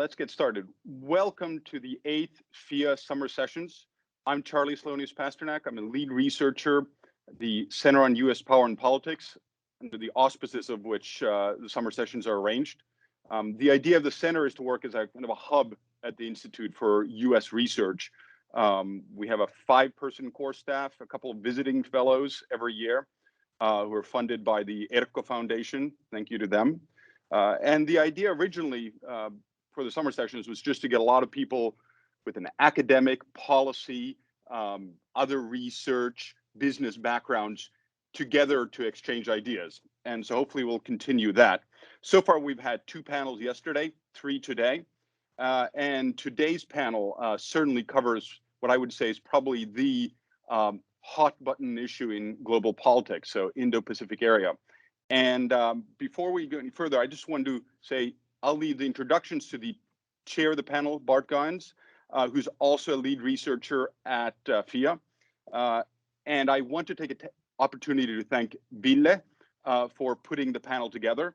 let's get started. Welcome to the 8th FIIA Summer Sessions. I'm Charlie Sloanius-Pasternak. I'm a lead researcher at the Center on U.S. Power and Politics, under the auspices of which the summer sessions are arranged. The idea of the center is to work as a kind of a hub at the Institute for U.S. research. We have a 5-person core staff, a couple of visiting fellows every year who are funded by the ERCO Foundation. Thank you to them. And the idea originally for the summer sessions was just to get a lot of people with an academic, policy, other research, business backgrounds together to exchange ideas. And so hopefully we'll continue that. So far, we've had 2 panels yesterday, 3 today. And today's panel certainly covers what I would say is probably the hot button issue in global politics, so Indo-Pacific area. And before we go any further, I just wanted to say I'll leave the introductions to the chair of the panel, Bart Guyns, who's also a lead researcher at FIIA. And I want to take an opportunity to thank Ville for putting the panel together,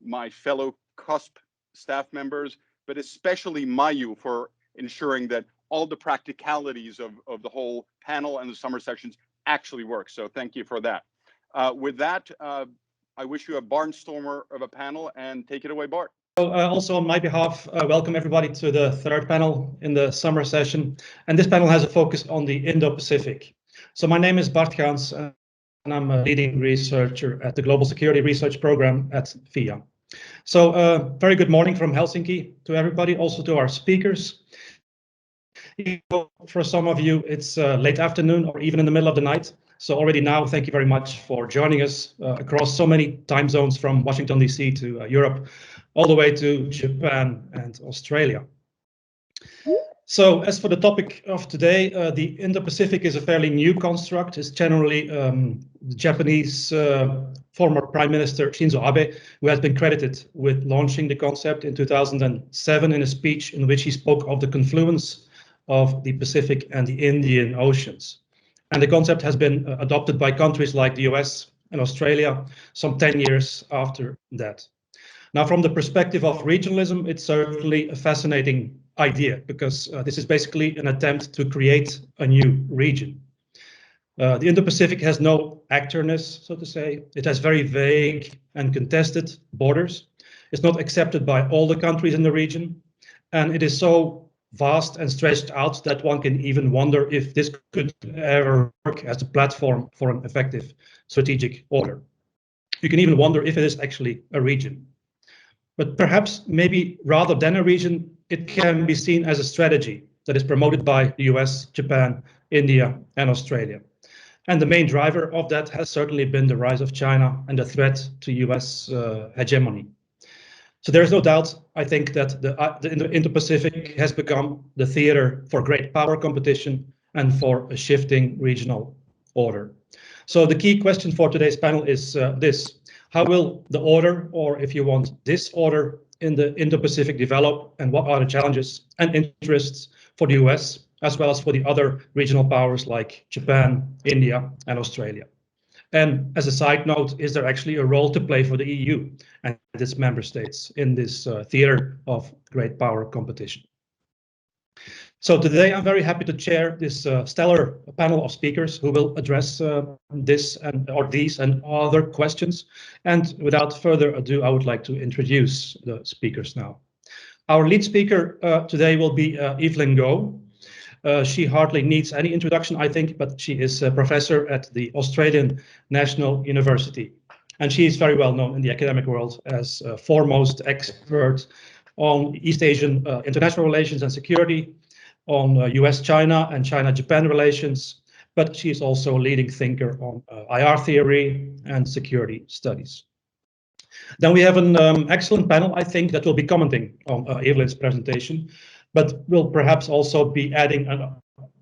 my fellow CUSP staff members, but especially Mayu for ensuring that all the practicalities of the whole panel and the summer sessions actually work. So thank you for that. With that, I wish you a barnstormer of a panel, and take it away, Bart. So, also on my behalf, welcome everybody to the 3rd panel in the summer session. And this panel has a focus on the Indo-Pacific. So my name is Bart Guyns, and I'm a leading researcher at the Global Security Research Program at FIIA. So very good morning from Helsinki to everybody, also to our speakers. For some of you, it's late afternoon or even in the middle of the night. So already now, thank you very much for joining us across so many time zones from Washington, D.C. to Europe, all the way to Japan and Australia. So as for the topic of today, the Indo-Pacific is a fairly new construct. It's generally the Japanese former Prime Minister Shinzo Abe, who has been credited with launching the concept in 2007 in a speech in which he spoke of the confluence of the Pacific and the Indian Oceans. And the concept has been adopted by countries like the US and Australia some 10 years after that. Now, from the perspective of regionalism, it's certainly a fascinating idea because this is basically an attempt to create a new region. The Indo-Pacific has no actorness, so to say. It has very vague and contested borders. It's not accepted by all the countries in the region. And it is so vast and stretched out that one can even wonder if this could ever work as a platform for an effective strategic order. You can even wonder if it is actually a region. But perhaps maybe rather than a region, it can be seen as a strategy that is promoted by the US, Japan, India, and Australia. And the main driver of that has certainly been the rise of China and the threat to US hegemony. So there is no doubt, I think, that the Indo-Pacific has become the theater for great power competition and for a shifting regional order. So the key question for today's panel is this: how will the order, or if you want, disorder in the Indo-Pacific develop, and what are the challenges and interests for the US, as well as for the other regional powers like Japan, India, and Australia? And as a side note, is there actually a role to play for the EU and its member states in this theater of great power competition? So today I'm very happy to chair this stellar panel of speakers who will address these and other questions. And without further ado, I would like to introduce the speakers now. Our lead speaker today will be Evelyn Goh. She hardly needs any introduction, I think, but she is a professor at the Australian National University. And she is very well known in the academic world as a foremost expert on East Asian international relations and security, on US-China and China-Japan relations, but she is also a leading thinker on IR theory and security studies. Then we have an excellent panel, I think, that will be commenting on Evelyn's presentation, but will perhaps also be adding an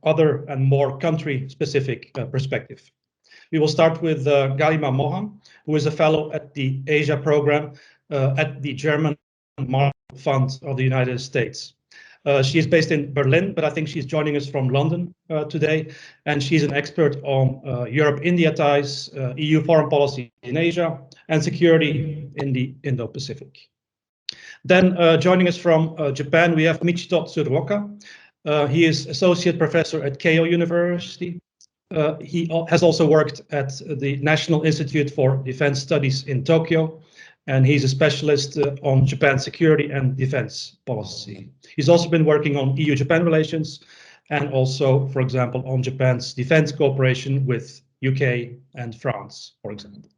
other and more country-specific perspective. We will start with Garima Mohan, who is a fellow at the Asia program at the German Marshall Fund of the United States. She is based in Berlin, but I think she's joining us from London today, and she's an expert on Europe-India ties, EU foreign policy in Asia, and security in the Indo-Pacific. Then joining us from Japan, we have Michito Tsuruoka. He is associate professor at Keio University. He has also worked at the National Institute for Defense Studies in Tokyo, and he's a specialist on Japan security and defense policy. He's also been working on EU-Japan relations and also, for example, on Japan's defense cooperation with UK and France, for example.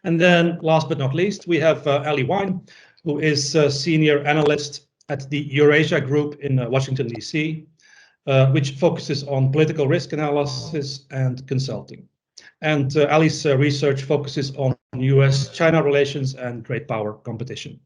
And then last but not least, we have Ali Wine, who is a senior analyst at the Eurasia Group in Washington, D.C., which focuses on political risk analysis and consulting. And Ali's research focuses on US-China relations and great power competition.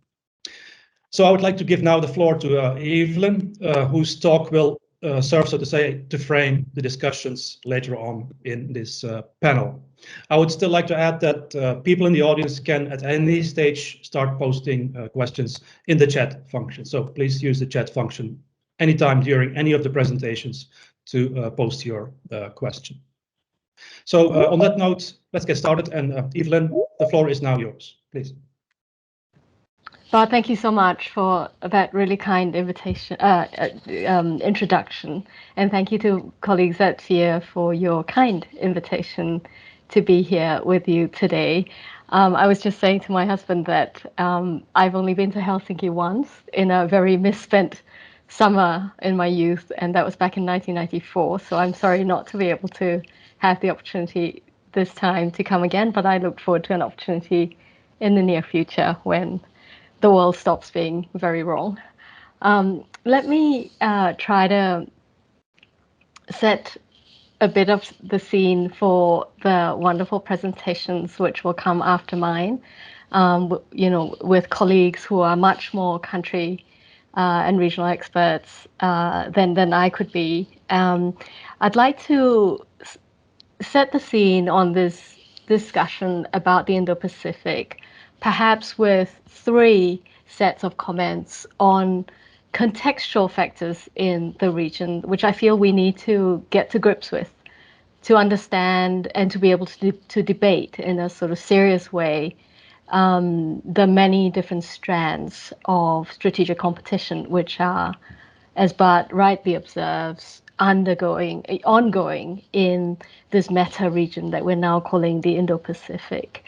So I would like to give now the floor to Evelyn, whose talk will serve, so to say, to frame the discussions later on in this panel. I would still like to add that people in the audience can, at any stage, start posting questions in the chat function. So please use the chat function anytime during any of the presentations to post your question. So on that note, let's get started. And Evelyn, the floor is now yours, please. Well, thank you so much for that really kind invitation, introduction. And thank you to colleagues at FIIA for your kind invitation to be here with you today. I was just saying to my husband that I've only been to Helsinki once in a very misspent summer in my youth, and that was back in 1994. So I'm sorry not to be able to have the opportunity this time to come again, but I look forward to an opportunity in the near future when the world stops being very wrong. Let me try to set a bit of the scene for the wonderful presentations which will come after mine, with colleagues who are much more country and regional experts than I could be. I'd like to set the scene on this discussion about the Indo-Pacific, perhaps with 3 sets of comments on contextual factors in the region, which I feel we need to get to grips with, to understand and to be able to debate in a sort of serious way the many different strands of strategic competition, which are, as Bart rightly observes, ongoing in this meta region that we're now calling the Indo-Pacific.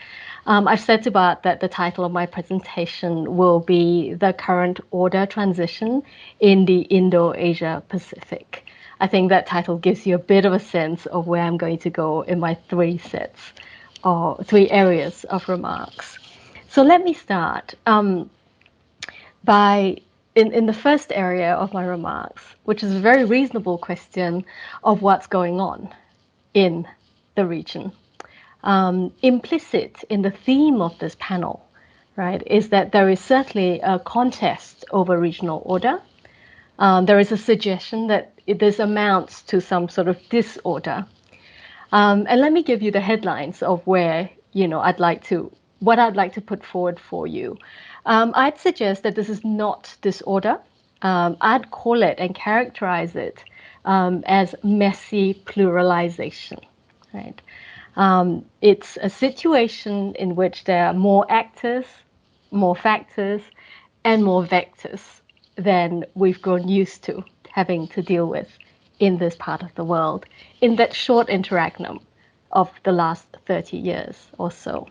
I've said to Bart that the title of my presentation will be The Current Order Transition in the Indo-Asia Pacific. I think that title gives you a bit of a sense of where I'm going to go in my 3 sets or 3 areas of remarks. So let me start by in the first area of my remarks, which is a very reasonable question of what's going on in the region. Implicit in the theme of this panel, right, is that there is certainly a contest over regional order. There is a suggestion that this amounts to some sort of disorder. And let me give you the headlines of where, what I'd like to put forward for you. I'd suggest that this is not disorder. I'd call it and characterize it as messy pluralization, right? It's a situation in which there are more actors, more factors, and more vectors than we've grown used to having to deal with in this part of the world in that short interregnum of the last 30 years or so.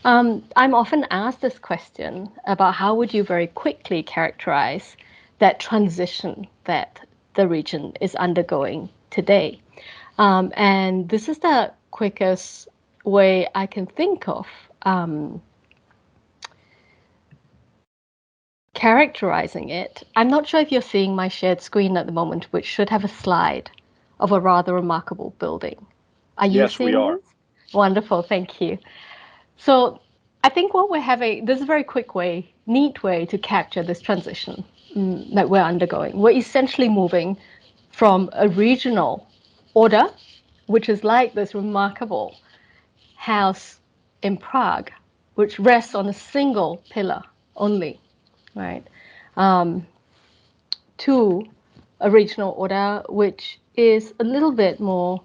I'm often asked this question about how would you very quickly characterize that transition that the region is undergoing today. And this is the quickest way I can think of characterizing it. I'm not sure if you're seeing my shared screen at the moment, which should have a slide of a rather remarkable building. Are you Yes, seeing we are. this? Wonderful, thank you. So I think what we're having, this is a very quick way, neat way to capture this transition that we're undergoing. We're essentially moving from a regional order, which is like this remarkable house in Prague, which rests on a single pillar only, right? To a regional order, which is a little bit more,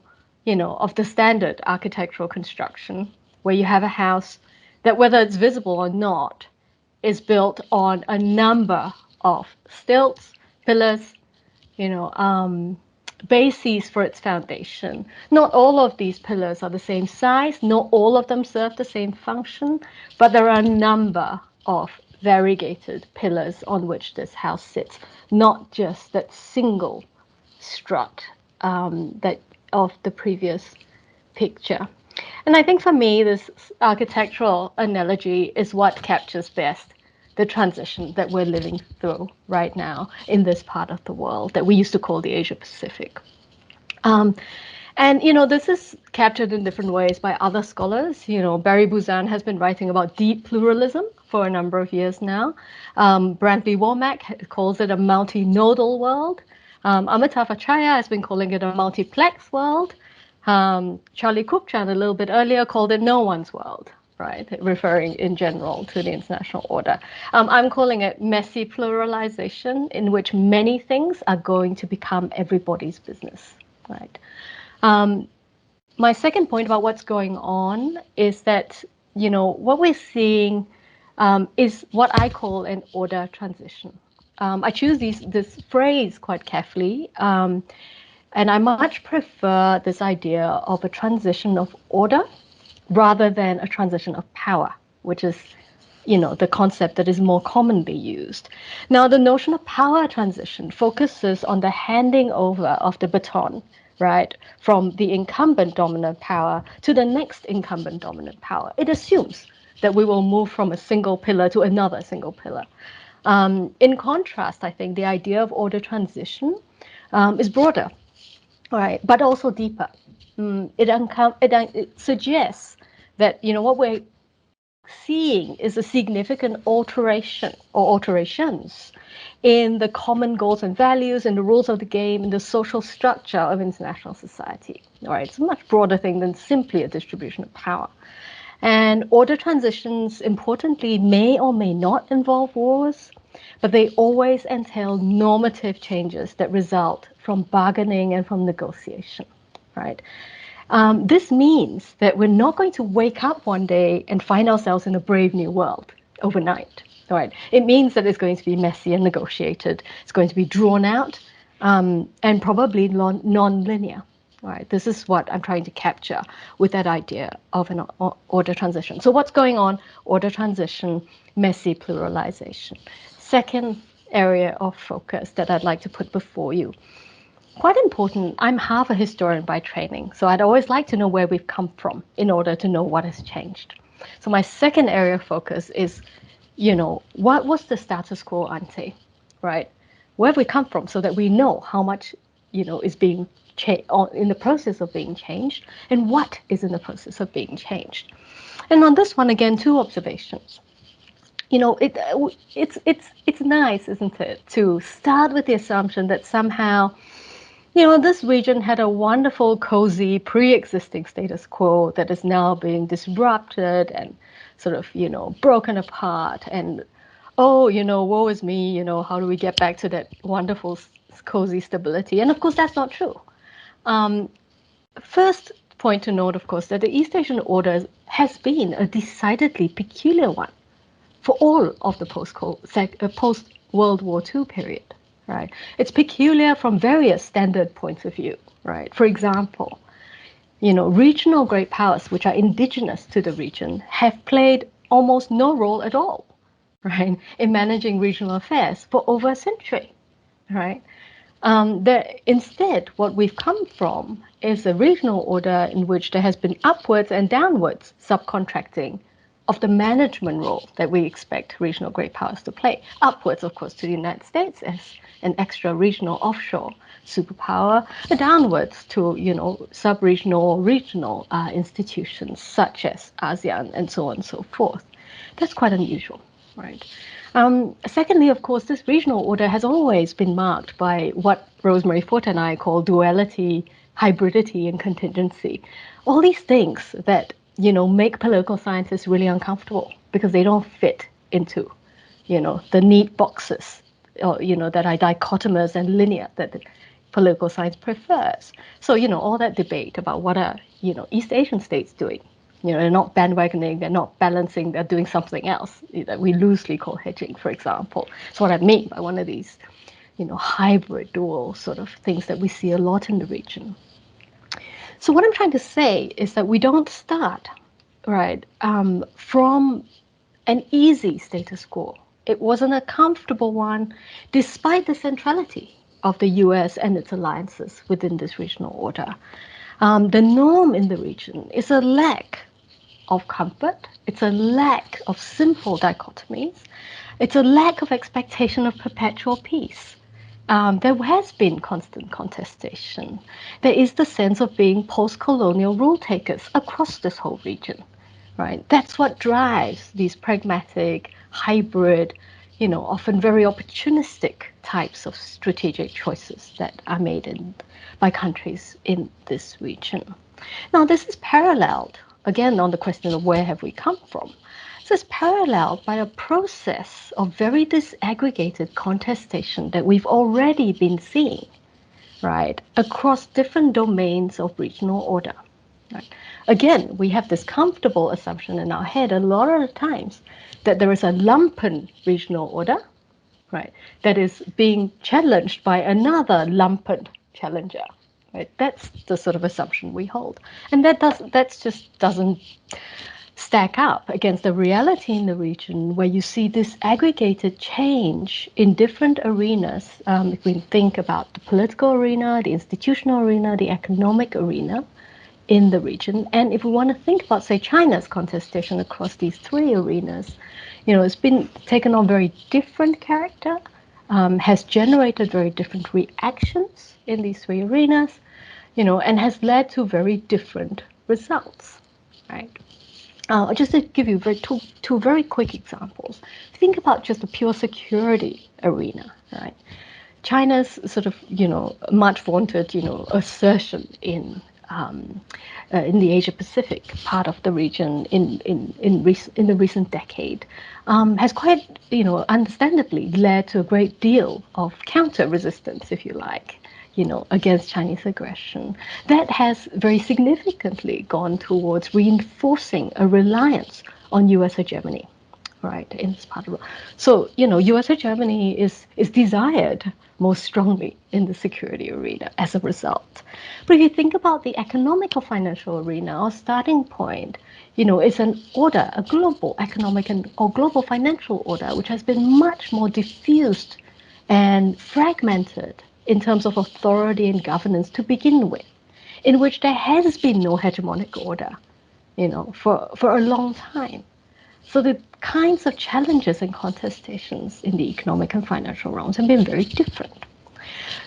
of the standard architectural construction, where you have a house that, whether it's visible or not, is built on a number of stilts, pillars, bases for its foundation. Not all of these pillars are the same size, not all of them serve the same function, but there are a number of variegated pillars on which this house sits, not just that single strut that of the previous picture. And I think for me, this architectural analogy is what captures best the transition that we're living through right now in this part of the world that we used to call the Asia-Pacific. And this is captured in different ways by other scholars. Barry Buzan has been writing about deep pluralism for a number of years now. Brantley Womack calls it a multinodal world. Amitav Acharya has been calling it a multiplex world. Charlie Kupchan a little bit earlier called it no one's world, right? Referring in general to the international order. I'm calling it messy pluralization, in which many things are going to become everybody's business, right? My second point about what's going on is that, what we're seeing is what I call an order transition. I choose this phrase quite carefully, and I much prefer this idea of a transition of order rather than a transition of power, which is, the concept that is more commonly used. Now, the notion of power transition focuses on the handing over of the baton, right, from the incumbent dominant power to the next incumbent dominant power. It assumes that we will move from a single pillar to another single pillar. In contrast, I think the idea of order transition is broader, right, but also deeper. It suggests that what we're seeing is a significant alteration or alterations in the common goals and values and the rules of the game and the social structure of international society. All right, it's a much broader thing than simply a distribution of power. And order transitions, importantly, may or may not involve wars, but they always entail normative changes that result from bargaining and from negotiation, right? This means that we're not going to wake up one day and find ourselves in a brave new world overnight, right? It means that it's going to be messy and negotiated. It's going to be drawn out and probably non-linear, right? This is what I'm trying to capture with that idea of an order transition. So what's going on? Order transition, messy pluralization. Second area of focus that I'd like to put before you. Quite important, I'm half a historian by training, so I'd always like to know where we've come from in order to know what has changed. So my second area of focus is, what was the status quo ante, right? Where have we come from so that we know how much, is being in the process of being changed, and what is in the process of being changed. And on this one, again, two observations. It's nice, isn't it, to start with the assumption that somehow this region had a wonderful, cozy, pre-existing status quo that is now being disrupted and sort of, broken apart. And, woe is me, how do we get back to that wonderful, cozy stability? And of course, that's not true. First point to note, of course, that the East Asian order has been a decidedly peculiar one for all of the post-World War II period. Right. It's peculiar from various standard points of view, right? For example, regional great powers, which are indigenous to the region, have played almost no role at all, right, in managing regional affairs for over a century, right? Instead, what we've come from is a regional order in which there has been upwards and downwards subcontracting of the management role that we expect regional great powers to play. Upwards, of course, to the United States as an extra regional offshore superpower, and downwards to, sub-regional or regional institutions such as ASEAN and so on and so forth. That's quite unusual, right? Secondly, of course, this regional order has always been marked by what Rosemary Foote and I call duality, hybridity, and contingency. All these things that make political scientists really uncomfortable because they don't fit into, the neat boxes, or, that are dichotomous and linear that the political science prefers. So, all that debate about what are, East Asian states doing They're not bandwagoning, they're not balancing, they're doing something else that we loosely call hedging, for example. That's what I mean by one of these, hybrid dual sort of things that we see a lot in the region. So what I'm trying to say is that we don't start, right, from an easy status quo. It wasn't a comfortable one, despite the centrality of the US and its alliances within this regional order. The norm in the region is a lack of comfort, it's a lack of simple dichotomies, it's a lack of expectation of perpetual peace. There has been constant contestation. There is the sense of being post-colonial rule takers across this whole region, right? That's what drives these pragmatic, hybrid, often very opportunistic types of strategic choices that are made by countries in this region. Now, this is paralleled, again, on the question of where have we come from. This is paralleled by a process of very disaggregated contestation that we've already been seeing, right, across different domains of regional order. Right? Again, we have this comfortable assumption in our head a lot of the times that there is a lumpen regional order, right, that is being challenged by another lumpen challenger. Right? That's the sort of assumption we hold, and that just doesn't stack up against the reality in the region, where you see this aggregated change in different arenas. If we think about the political arena, the institutional arena, the economic arena in the region, and if we want to think about, say, China's contestation across these three arenas, it's been taken on very different character, has generated very different reactions in these three arenas, and has led to very different results, right? Just to give you two very quick examples. Think about just the pure security arena, right? China's sort of, much vaunted, assertion in the Asia-Pacific part of the region in the recent decade has quite, understandably led to a great deal of counter-resistance, if you like, against Chinese aggression. That has very significantly gone towards reinforcing a reliance on US hegemony, right, in this part of the world. So, US hegemony is desired most strongly in the security arena as a result. But if you think about the economic or financial arena, our starting point, is an order, a global economic or global financial order, which has been much more diffused and fragmented in terms of authority and governance to begin with, in which there has been no hegemonic order, for a long time. So the kinds of challenges and contestations in the economic and financial realms have been very different.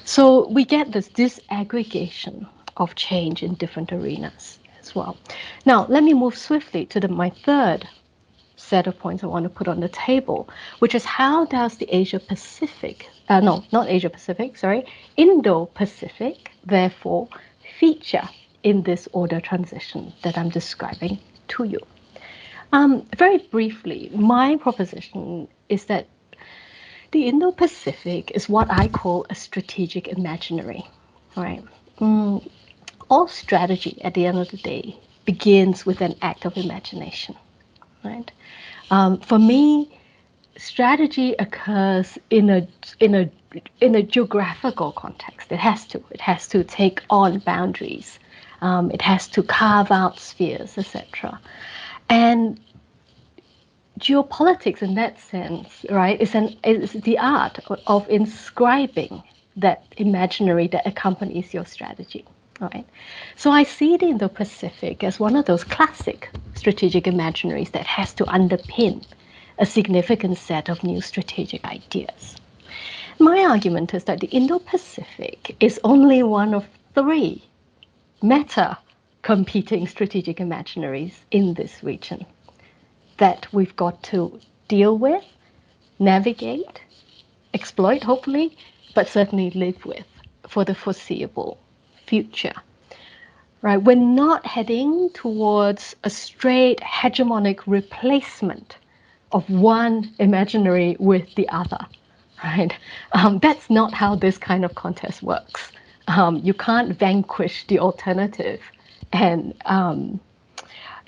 So we get this disaggregation of change in different arenas as well. Now, let me move swiftly to my third set of points I want to put on the table, which is how does the Indo-Pacific, therefore, feature in this order transition that I'm describing to you. Very briefly, my proposition is that the Indo-Pacific is what I call a strategic imaginary, right? All strategy, at the end of the day, begins with an act of imagination, right? For me, strategy occurs in a geographical context. It has to take on boundaries. It has to carve out spheres, etc. And geopolitics, in that sense, right, is the art of inscribing that imaginary that accompanies your strategy, right? So I see the Indo-Pacific as one of those classic strategic imaginaries that has to underpin a significant set of new strategic ideas. My argument is that the Indo-Pacific is only one of three competing strategic imaginaries in this region that we've got to deal with, navigate, exploit, hopefully, but certainly live with for the foreseeable future. Right? We're not heading towards a straight hegemonic replacement of one imaginary with the other. Right? That's not how this kind of contest works. You can't vanquish the alternative and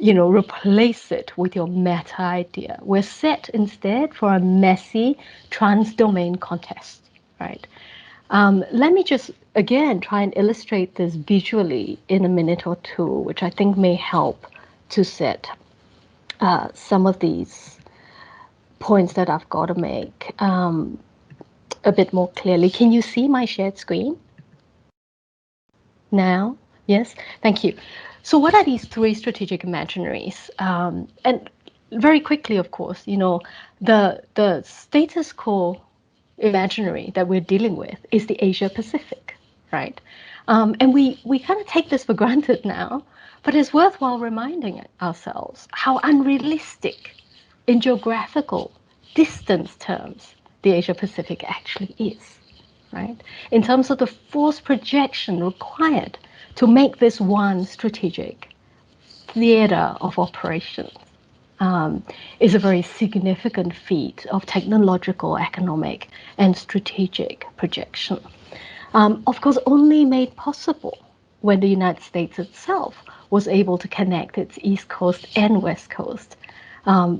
replace it with your meta idea. We're set instead for a messy trans-domain contest, right? Let me just, again, try and illustrate this visually in a minute or two, which I think may help to set some of these points that I've got to make a bit more clearly. Can you see my shared screen now? Yes, thank you. So what are these three strategic imaginaries? And very quickly, of course, the status quo imaginary that we're dealing with is the Asia-Pacific, right? And we kind of take this for granted now, but it's worthwhile reminding ourselves how unrealistic in geographical distance terms the Asia-Pacific actually is, right? In terms of the force projection required to make this one strategic theater of operations is a very significant feat of technological, economic, and strategic projection. Of course, only made possible when the United States itself was able to connect its East Coast and West Coast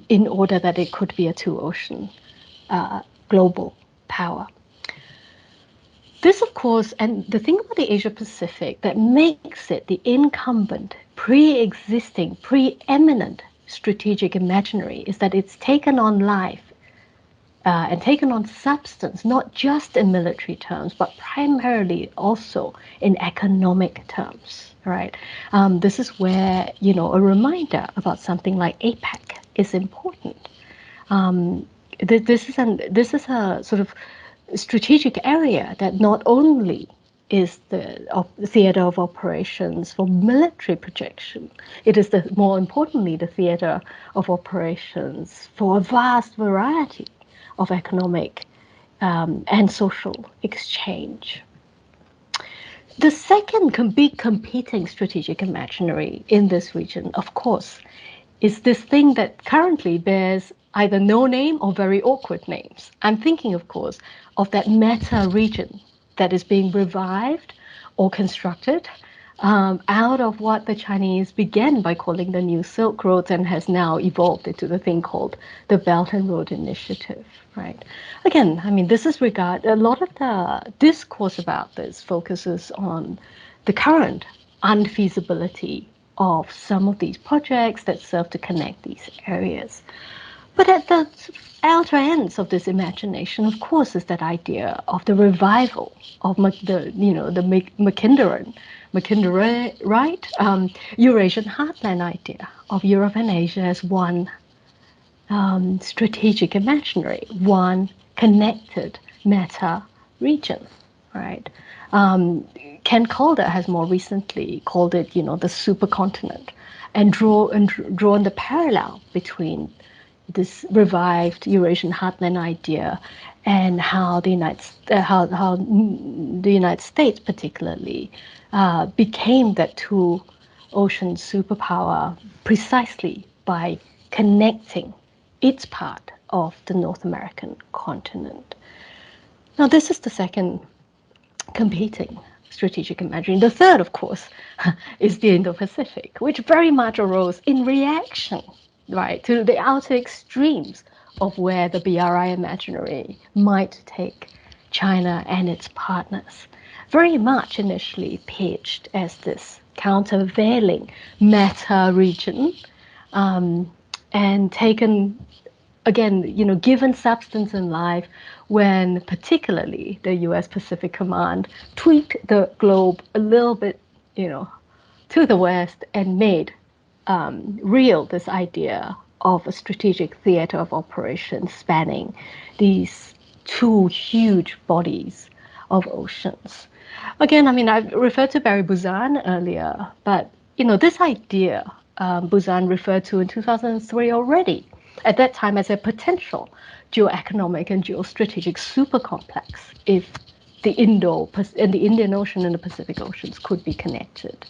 in order that it could be a two-ocean global power. This, of course, and the thing about the Asia-Pacific that makes it the incumbent, pre-existing, preeminent strategic imaginary is that it's taken on life and taken on substance, not just in military terms, but primarily also in economic terms, right? This is where, a reminder about something like APEC is important. This is a sort of strategic area that not only is the theater of operations for military projection, it is more importantly the theater of operations for a vast variety of economic and social exchange. The second big competing strategic imaginary in this region, of course, is this thing that currently bears either no name or very awkward names. I'm thinking, of course, of that meta region that is being revived or constructed out of what the Chinese began by calling the New Silk Roads and has now evolved into the thing called the Belt and Road Initiative, right? Again, I mean, a lot of the discourse about this focuses on the current unfeasibility of some of these projects that serve to connect these areas. But at the outer ends of this imagination, of course, is that idea of the revival of the Macindarite Eurasian heartland idea of Europe and Asia as one strategic imaginary, one connected meta region, right? Ken Calder has more recently called it, the supercontinent, and drawn the parallel between this revived Eurasian heartland idea and how the United States particularly became that two-ocean superpower precisely by connecting its part of the North American continent. Now, this is the second competing strategic imaginary. The third, of course, is the Indo-Pacific, which very much arose in reaction, right, to the outer extremes of where the BRI imaginary might take China and its partners. Very much initially pitched as this countervailing meta region, and taken, again, given substance in life when particularly the US Pacific Command tweaked the globe a little bit, to the west and made real this idea of a strategic theater of operations spanning these two huge bodies of oceans. Again, I mean, I referred to Barry Buzan earlier, but, this idea Buzan referred to in 2003 already, at that time as a potential geoeconomic and geostrategic supercomplex if the Indian Ocean and the Pacific Oceans could be connected.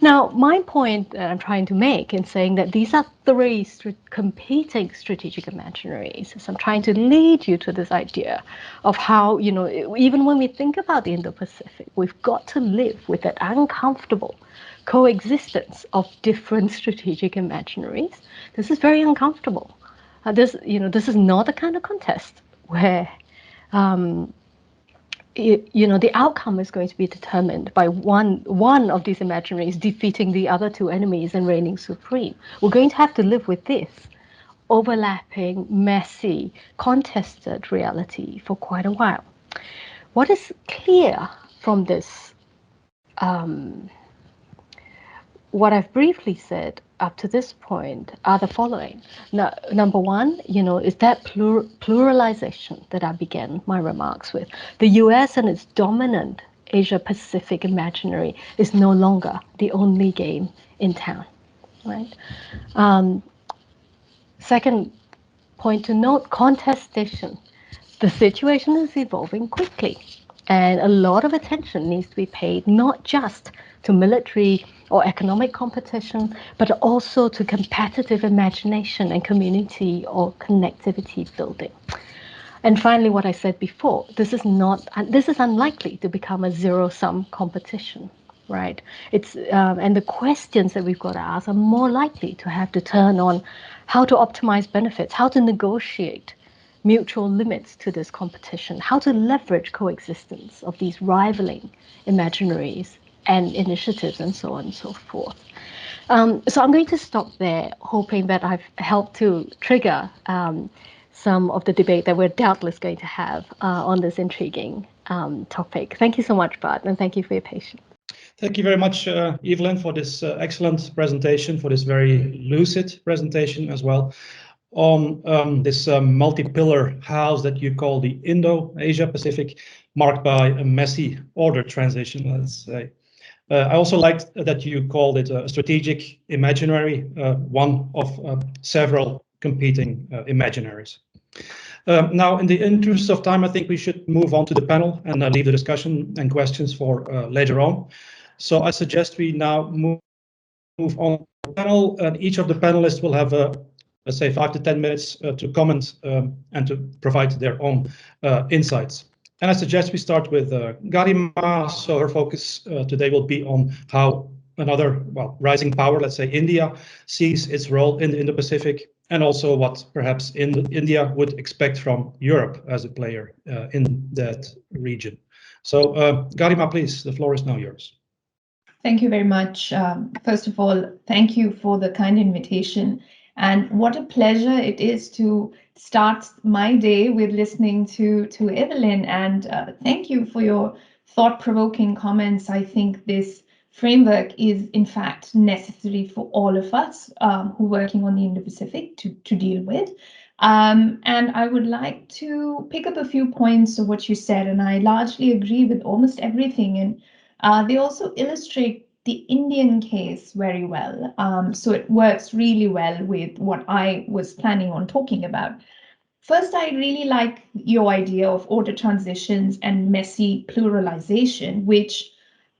Now, my point that I'm trying to make in saying that these are three competing strategic imaginaries. So I'm trying to lead you to this idea of how, even when we think about the Indo-Pacific, we've got to live with that uncomfortable coexistence of different strategic imaginaries. This is very uncomfortable. This is not the kind of contest where the outcome is going to be determined by one of these imaginaries defeating the other two enemies and reigning supreme. We're going to have to live with this overlapping, messy, contested reality for quite a while. What is clear from this, what I've briefly said up to this point are the following. Now, number one, is that pluralization that I began my remarks with. The US and its dominant Asia-Pacific imaginary is no longer the only game in town, right? Second point to note, contestation. The situation is evolving quickly, and a lot of attention needs to be paid not just to military or economic competition, but also to competitive imagination and community or connectivity building. And finally, what I said before, this is unlikely to become a zero-sum competition, right? And the questions that we've got to ask are more likely to have to turn on how to optimize benefits, how to negotiate mutual limits to this competition, how to leverage coexistence of these rivaling imaginaries and initiatives, and so on and so forth. So I'm going to stop there, hoping that I've helped to trigger some of the debate that we're doubtless going to have on this intriguing topic. Thank you so much, Bart, and thank you for your patience. Thank you very much, Evelyn, for this excellent presentation, for this very lucid presentation as well, on this multi-pillar house that you call the Indo-Asia-Pacific, marked by a messy order transition, let's say. I also liked that you called it a strategic imaginary, one of several competing imaginaries. Now, in the interest of time, I think we should move on to the panel and leave the discussion and questions for later on. So I suggest we now move on to the panel, and each of the panelists will have, let's say, 5 to 10 minutes to comment and to provide their own insights. And I suggest we start with Garima. So her focus today will be on how another, rising power, let's say India, sees its role in the Indo-Pacific, and also what perhaps India would expect from Europe as a player in that region. So Garima, please, the floor is now yours. Thank you very much. First of all, thank you for the kind invitation. And what a pleasure it is to start my day with listening to Evelyn. And thank you for your thought-provoking comments. I think this framework is, in fact, necessary for all of us who are working on the Indo-Pacific to deal with. And I would like to pick up a few points of what you said, and I largely agree with almost everything. And they also illustrate the Indian case very well. So it works really well with what I was planning on talking about. First, I really like your idea of order transitions and messy pluralization, which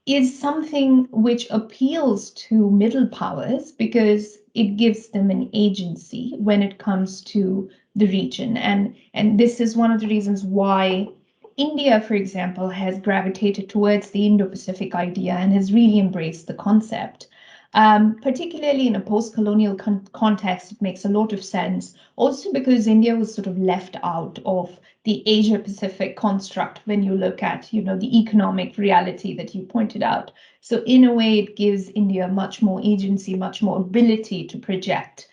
is something which appeals to middle powers because it gives them an agency when it comes to the region. And this is one of the reasons why India, for example, has gravitated towards the Indo-Pacific idea and has really embraced the concept. Particularly in a post-colonial context, it makes a lot of sense, also because India was sort of left out of the Asia-Pacific construct when you look at, the economic reality that you pointed out. So in a way, it gives India much more agency, much more ability to project,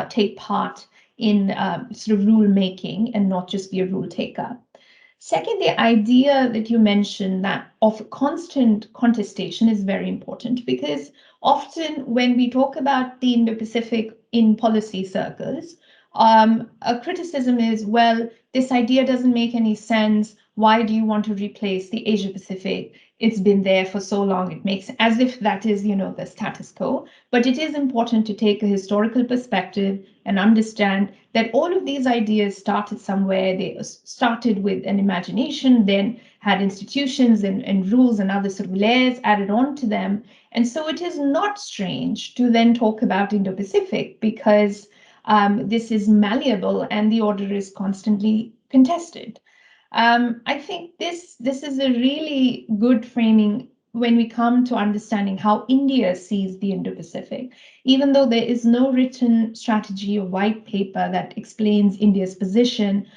take part in sort of rule-making and not just be a rule taker. Second, the idea that you mentioned that of constant contestation is very important, because often when we talk about the Indo-Pacific in policy circles, a criticism is, well, this idea doesn't make any sense. Why do you want to replace the Asia-Pacific? it's been there for so long, it makes as if that is, the status quo. But it is important to take a historical perspective and understand that all of these ideas started somewhere. They started with an imagination, then had institutions and rules and other sort of layers added on to them. And so it is not strange to then talk about Indo-Pacific, because this is malleable and the order is constantly contested. I think this is a really good framing when we come to understanding how India sees the Indo-Pacific. Even though there is no written strategy or white paper that explains India's position,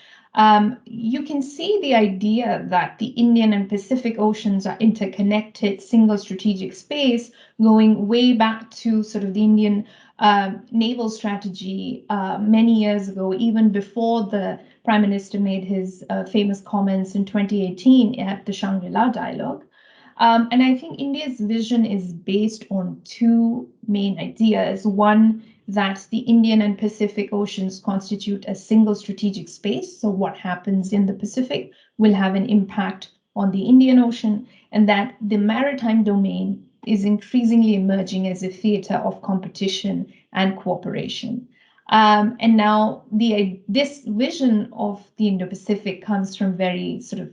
you can see the idea that the Indian and Pacific Oceans are interconnected, single strategic space, going way back to sort of the Indian naval strategy many years ago, even before the Prime Minister made his famous comments in 2018 at the Shangri-La dialogue. And I think India's vision is based on two main ideas. One, that the Indian and Pacific Oceans constitute a single strategic space. So what happens in the Pacific will have an impact on the Indian Ocean, and that the maritime domain is increasingly emerging as a theater of competition and cooperation. And now this vision of the Indo-Pacific comes from very sort of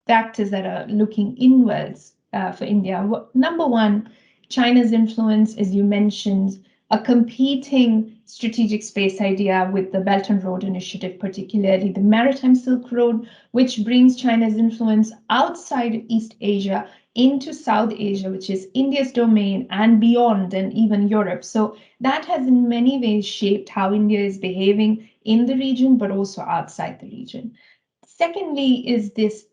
factors that are looking inwards for India. Number one, China's influence, as you mentioned, a competing strategic space idea with the Belt and Road Initiative, particularly the Maritime Silk Road, which brings China's influence outside of East Asia into South Asia, which is India's domain, and beyond, and even Europe. So that has in many ways shaped how India is behaving in the region, but also outside the region. Secondly, is this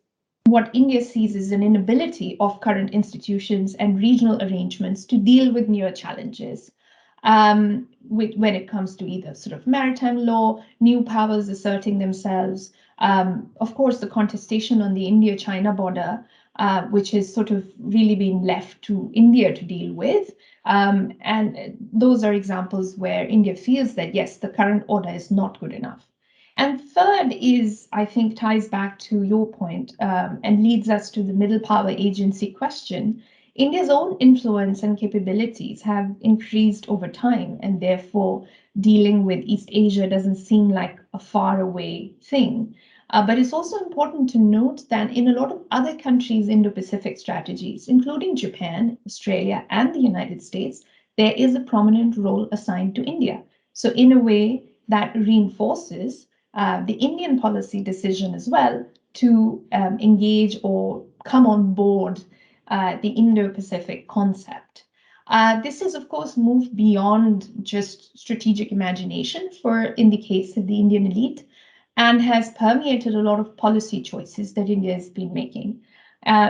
what India sees as an inability of current institutions and regional arrangements to deal with newer challenges. When it comes to either sort of maritime law, new powers asserting themselves, of course, the contestation on the India-China border, which has sort of really been left to India to deal with. And those are examples where India feels that, yes, the current order is not good enough. And third is, I think, ties back to your point and leads us to the middle power agency question. India's own influence and capabilities have increased over time, and therefore dealing with East Asia doesn't seem like a faraway thing. But it's also important to note that in a lot of other countries' Indo-Pacific strategies, including Japan, Australia, and the United States, there is a prominent role assigned to India. So in a way that reinforces the Indian policy decision as well to engage or come on board the Indo-Pacific concept. This has, of course, moved beyond just strategic imagination in the case of the Indian elite, and has permeated a lot of policy choices that India has been making,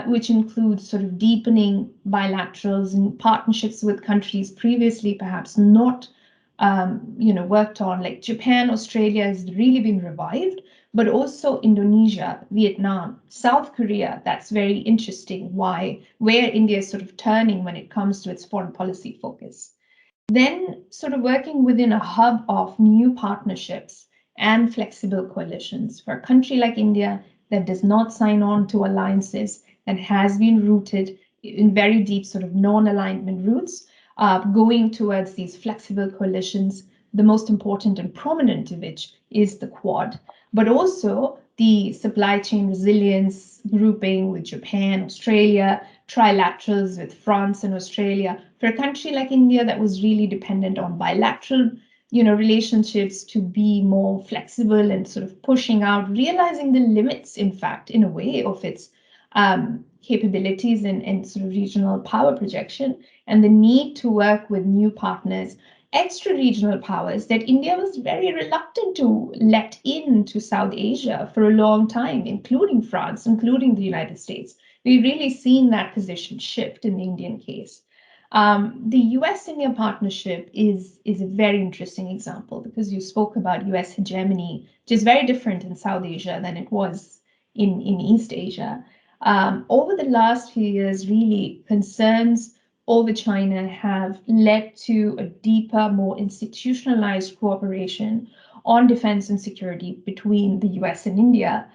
which includes sort of deepening bilaterals and partnerships with countries previously perhaps not worked on, like Japan. Australia has really been revived, but also Indonesia, Vietnam, South Korea. That's very interesting, where India is sort of turning when it comes to its foreign policy focus. Then sort of working within a hub of new partnerships and flexible coalitions. For a country like India that does not sign on to alliances and has been rooted in very deep sort of non-alignment roots, going towards these flexible coalitions, the most important and prominent of which is the Quad, but also the supply chain resilience grouping with Japan, Australia, trilaterals with France and Australia. For a country like India that was really dependent on bilateral relationships to be more flexible and sort of pushing out, realizing the limits, in fact, in a way, of its capabilities and sort of regional power projection, and the need to work with new partners, extra-regional powers that India was very reluctant to let into South Asia for a long time, including France, including the United States. We've really seen that position shift in the Indian case. The US-India partnership is a very interesting example, because you spoke about US hegemony, which is very different in South Asia than it was in East Asia. Over the last few years, really, concerns over China have led to a deeper, more institutionalized cooperation on defense and security between the US and India,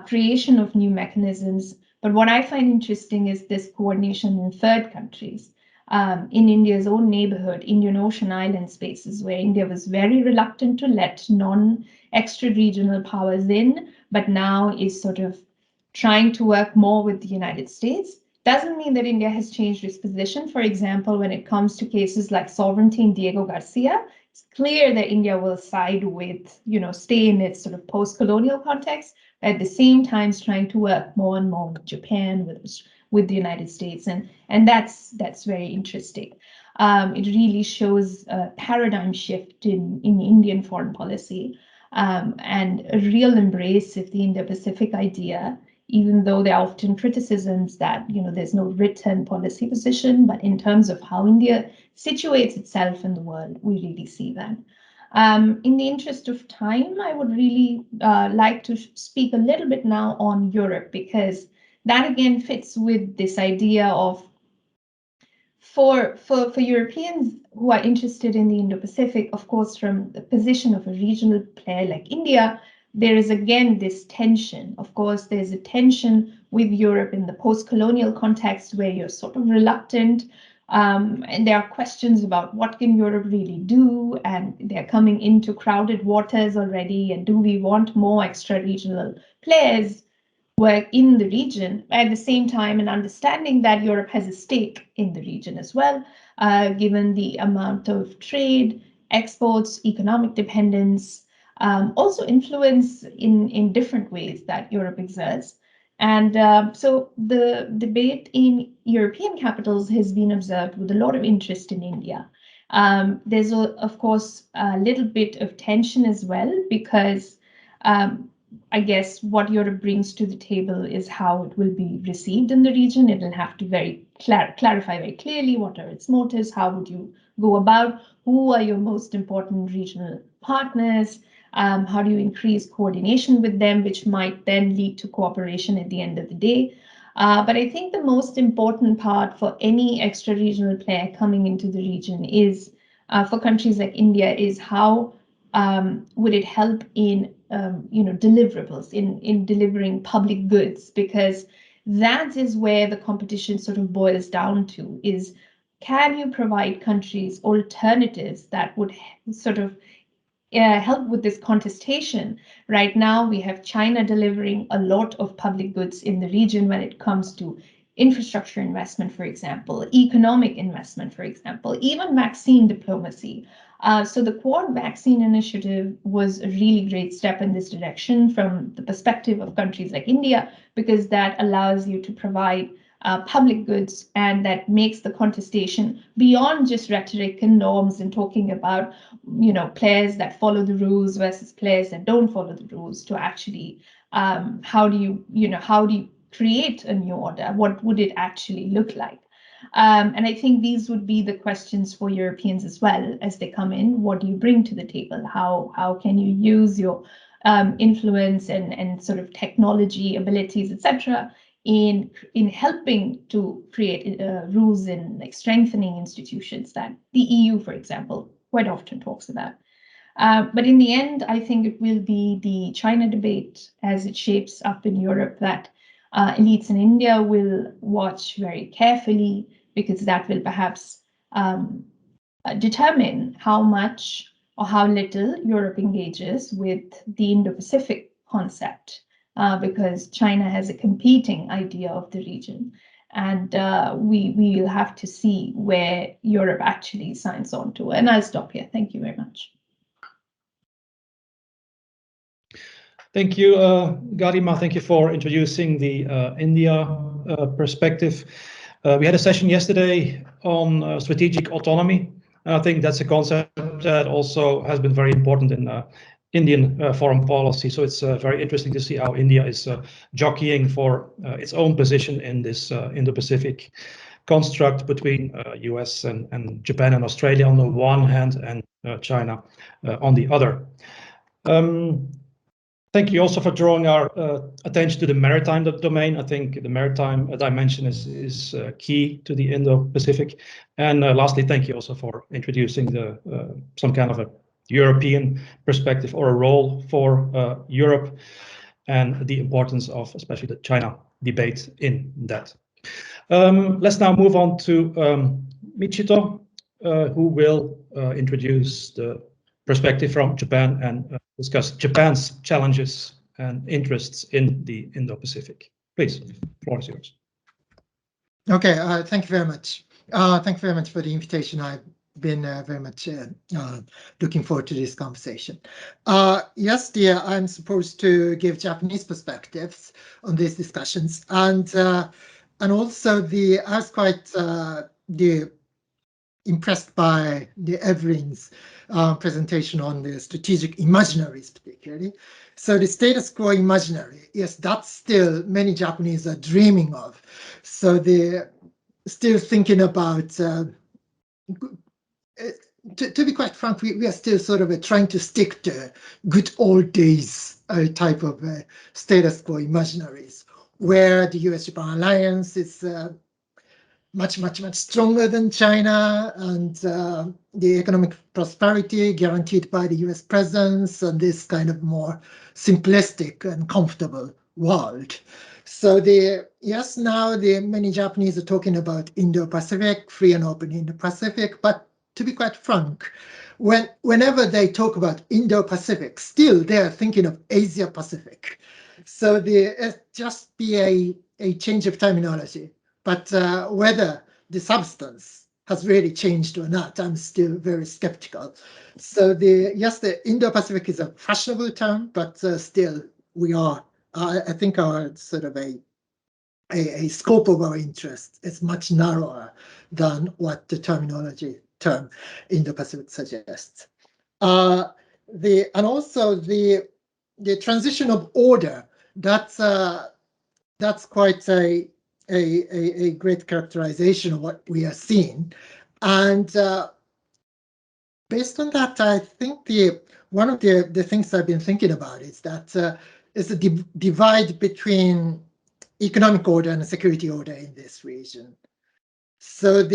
creation of new mechanisms But what I find interesting is this coordination in third countries. In India's own neighborhood, Indian Ocean island spaces, where India was very reluctant to let non-extra-regional powers in, but now is sort of trying to work more with the United States. Doesn't mean that India has changed its position. For example, when it comes to cases like sovereignty in Diego Garcia, it's clear that India will side with, stay in its sort of post-colonial context, at the same time trying to work more and more with Japan, with the United States, and that's very interesting. It really shows a paradigm shift in Indian foreign policy, and a real embrace of the Indo-Pacific idea, even though there are often criticisms that there's no written policy position, but in terms of how India situates itself in the world, we really see that. In the interest of time, I would really like to speak a little bit now on Europe, because that again fits with this idea of, for Europeans who are interested in the Indo-Pacific, of course, from the position of a regional player like India, there is again this tension. Of course, there's a tension with Europe in the post-colonial context where you're sort of reluctant, and there are questions about what can Europe really do, and they're coming into crowded waters already, and do we want more extra-regional players work in the region, at the same time and understanding that Europe has a stake in the region as well, given the amount of trade, exports, economic dependence, also influence in different ways that Europe exerts. And so the debate in European capitals has been observed with a lot of interest in India. There's, of course, a little bit of tension as well, because I guess what Europe brings to the table is how it will be received in the region. It will have to clarify very clearly what are its motives, how would you go about, who are your most important regional partners, how do you increase coordination with them, which might then lead to cooperation at the end of the day. But I think the most important part for any extra-regional player coming into the region is, for countries like India, is how would it help in deliverables, in delivering public goods, because that is where the competition sort of boils down to, is can you provide countries alternatives that would sort of help with this contestation. Right now, we have China delivering a lot of public goods in the region when it comes to infrastructure investment, for example, economic investment, for example, even vaccine diplomacy. So the Quad Vaccine Initiative was a really great step in this direction from the perspective of countries like India, because that allows you to provide public goods, and that makes the contestation beyond just rhetoric and norms and talking about, players that follow the rules versus players that don't follow the rules, to actually how do you create a new order? What would it actually look like? And I think these would be the questions for Europeans as well as they come in. What do you bring to the table? How can you use your influence and sort of technology abilities, etc., in helping to create rules in like strengthening institutions that the EU, for example, quite often talks about. But in the end, I think it will be the China debate as it shapes up in Europe that elites in India will watch very carefully, because that will perhaps determine how much or how little Europe engages with the Indo-Pacific concept, because China has a competing idea of the region. And we will have to see where Europe actually signs on to. And I'll stop here. Thank you very much. Thank you, Garima. Thank you for introducing the India perspective. We had a session yesterday on strategic autonomy. And I think that's a concept that also has been very important in Indian foreign policy. So it's very interesting to see how India is jockeying for its own position in this Indo-Pacific construct between US and Japan and Australia on the one hand, and China on the other. Thank you also for drawing our attention to the maritime domain. I think the maritime dimension is key to the Indo-Pacific. And lastly, thank you also for introducing some kind of a European perspective or a role for Europe, and the importance of especially the China debate in that. Let's now move on to Michito, who will introduce the perspective from Japan and discuss Japan's challenges and interests in the Indo-Pacific. Please, the floor is yours. Okay, thank you very much. Thank you very much for the invitation. I've been very much looking forward to this conversation. Yes, dear, I'm supposed to give Japanese perspectives on these discussions, and also I was quite impressed by the Evelyn's presentation on the strategic imaginaries, particularly. So the status quo imaginary, yes, that's still many Japanese are dreaming of. So they're still thinking about, to be quite frank, we are still sort of trying to stick to good old days type of status quo imaginaries, where the US-Japan alliance is much stronger than China, and the economic prosperity guaranteed by the US presence, and this kind of more simplistic and comfortable world. So yes, now many Japanese are talking about Indo-Pacific, free and open Indo-Pacific, but to be quite frank, whenever they talk about Indo-Pacific, still they are thinking of Asia-Pacific. So it just be a change of terminology. But whether the substance has really changed or not, I'm still very skeptical. So yes, the Indo-Pacific is a fashionable term, but still we are, I think our sort of a scope of our interest is much narrower than what the term Indo-Pacific suggests. And also the transition of order, that's quite a great characterization of what we are seeing. And based on that, I think one of the things I've been thinking about is that is the divide between economic order and security order in this region. So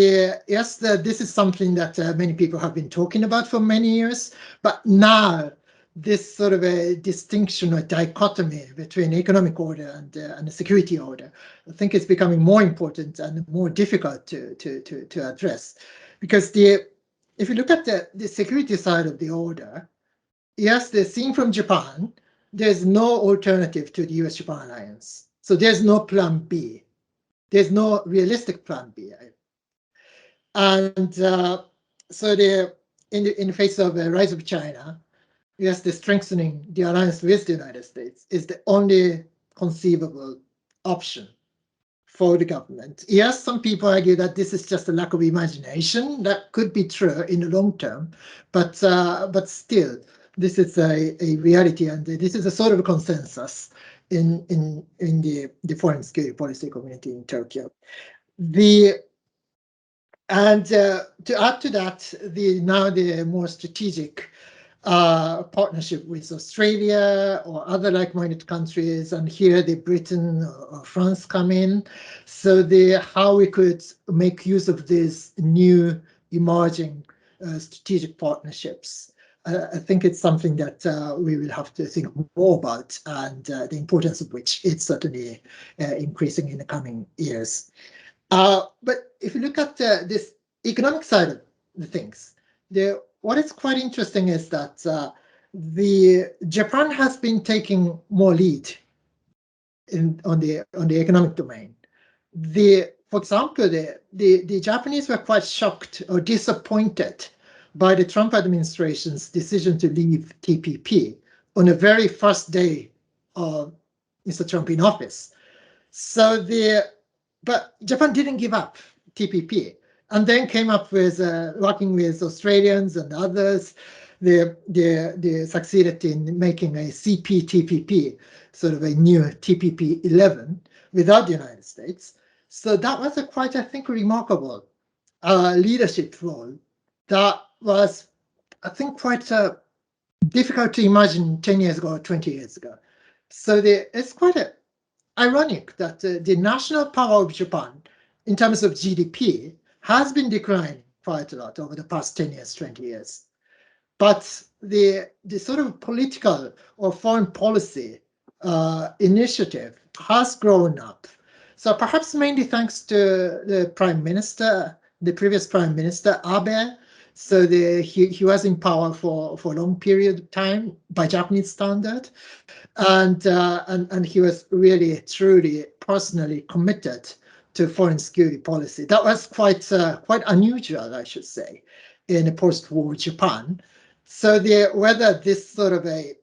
yes, this is something that many people have been talking about for many years, but now this sort of a distinction or dichotomy between economic order and the security order, I think it's becoming more important and more difficult to address. Because if you look at the security side of the order, yes, the seen from Japan, there's no alternative to the US-Japan alliance. So there's no plan B. There's no realistic plan B. And so in the face of the rise of China, yes, the strengthening the alliance with the United States is the only conceivable option for the government. Yes, some people argue that this is just a lack of imagination. That could be true in the long term, but still, this is a reality, and this is a sort of a consensus in the foreign security policy community in Tokyo. And to add to that, now the more strategic partnership with Australia or other like-minded countries, and here the Britain or France come in. So how we could make use of these new emerging strategic partnerships. I think it's something that we will have to think more about, and the importance of which it's certainly increasing in the coming years. But if you look at this economic side of the things, what is quite interesting is that Japan has been taking more lead on the economic domain. For example, the Japanese were quite shocked or disappointed by the Trump administration's decision to leave TPP on the very first day of Mr. Trump in office. So but Japan didn't give up TPP, and then came up with working with Australians and others. They succeeded in making a CPTPP, sort of a new TPP 11 without the United States. So that was quite, I think, remarkable leadership role. That was, I think, quite difficult to imagine 10 years ago or 20 years ago. So it's quite ironic that the national power of Japan, in terms of GDP, has been declining quite a lot over the past 10 years, 20 years. But the sort of political or foreign policy initiative has grown up So perhaps mainly thanks to the Prime Minister, the previous Prime Minister, Abe. So he was in power for a long period of time by Japanese standard. And he was really, truly, personally committed to foreign security policy. That was quite unusual, I should say, in a post-war Japan. So whether this sort of a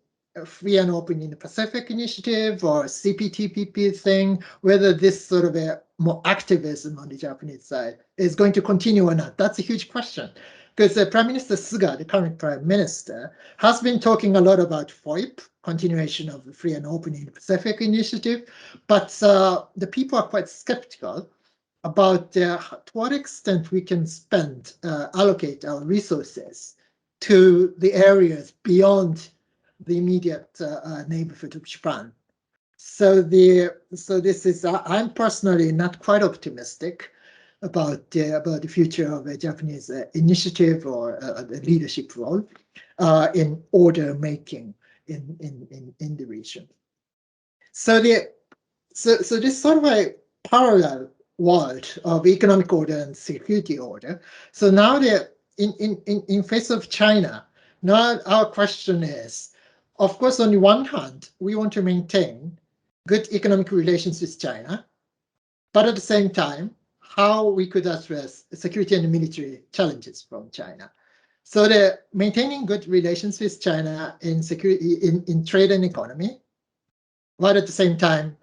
free and open Indo-Pacific initiative or CPTPP thing, whether this sort of a more activism on the Japanese side is going to continue or not, that's a huge question. Because Prime Minister Suga, the current Prime Minister, has been talking a lot about FOIP, continuation of the free and open Indo-Pacific initiative, but the people are quite skeptical about to what extent we can allocate our resources to the areas beyond the immediate neighborhood of Japan. So this is I'm personally not quite optimistic about the future of a Japanese initiative or the leadership role in order making in the region. So this sort of a parallel world of economic order and security order. So now in face of China, now our question is, of course, on the one hand, we want to maintain good economic relations with China, but at the same time, how we could address security and military challenges from China. So maintaining good relations with China in security, in trade and economy, but at the same time,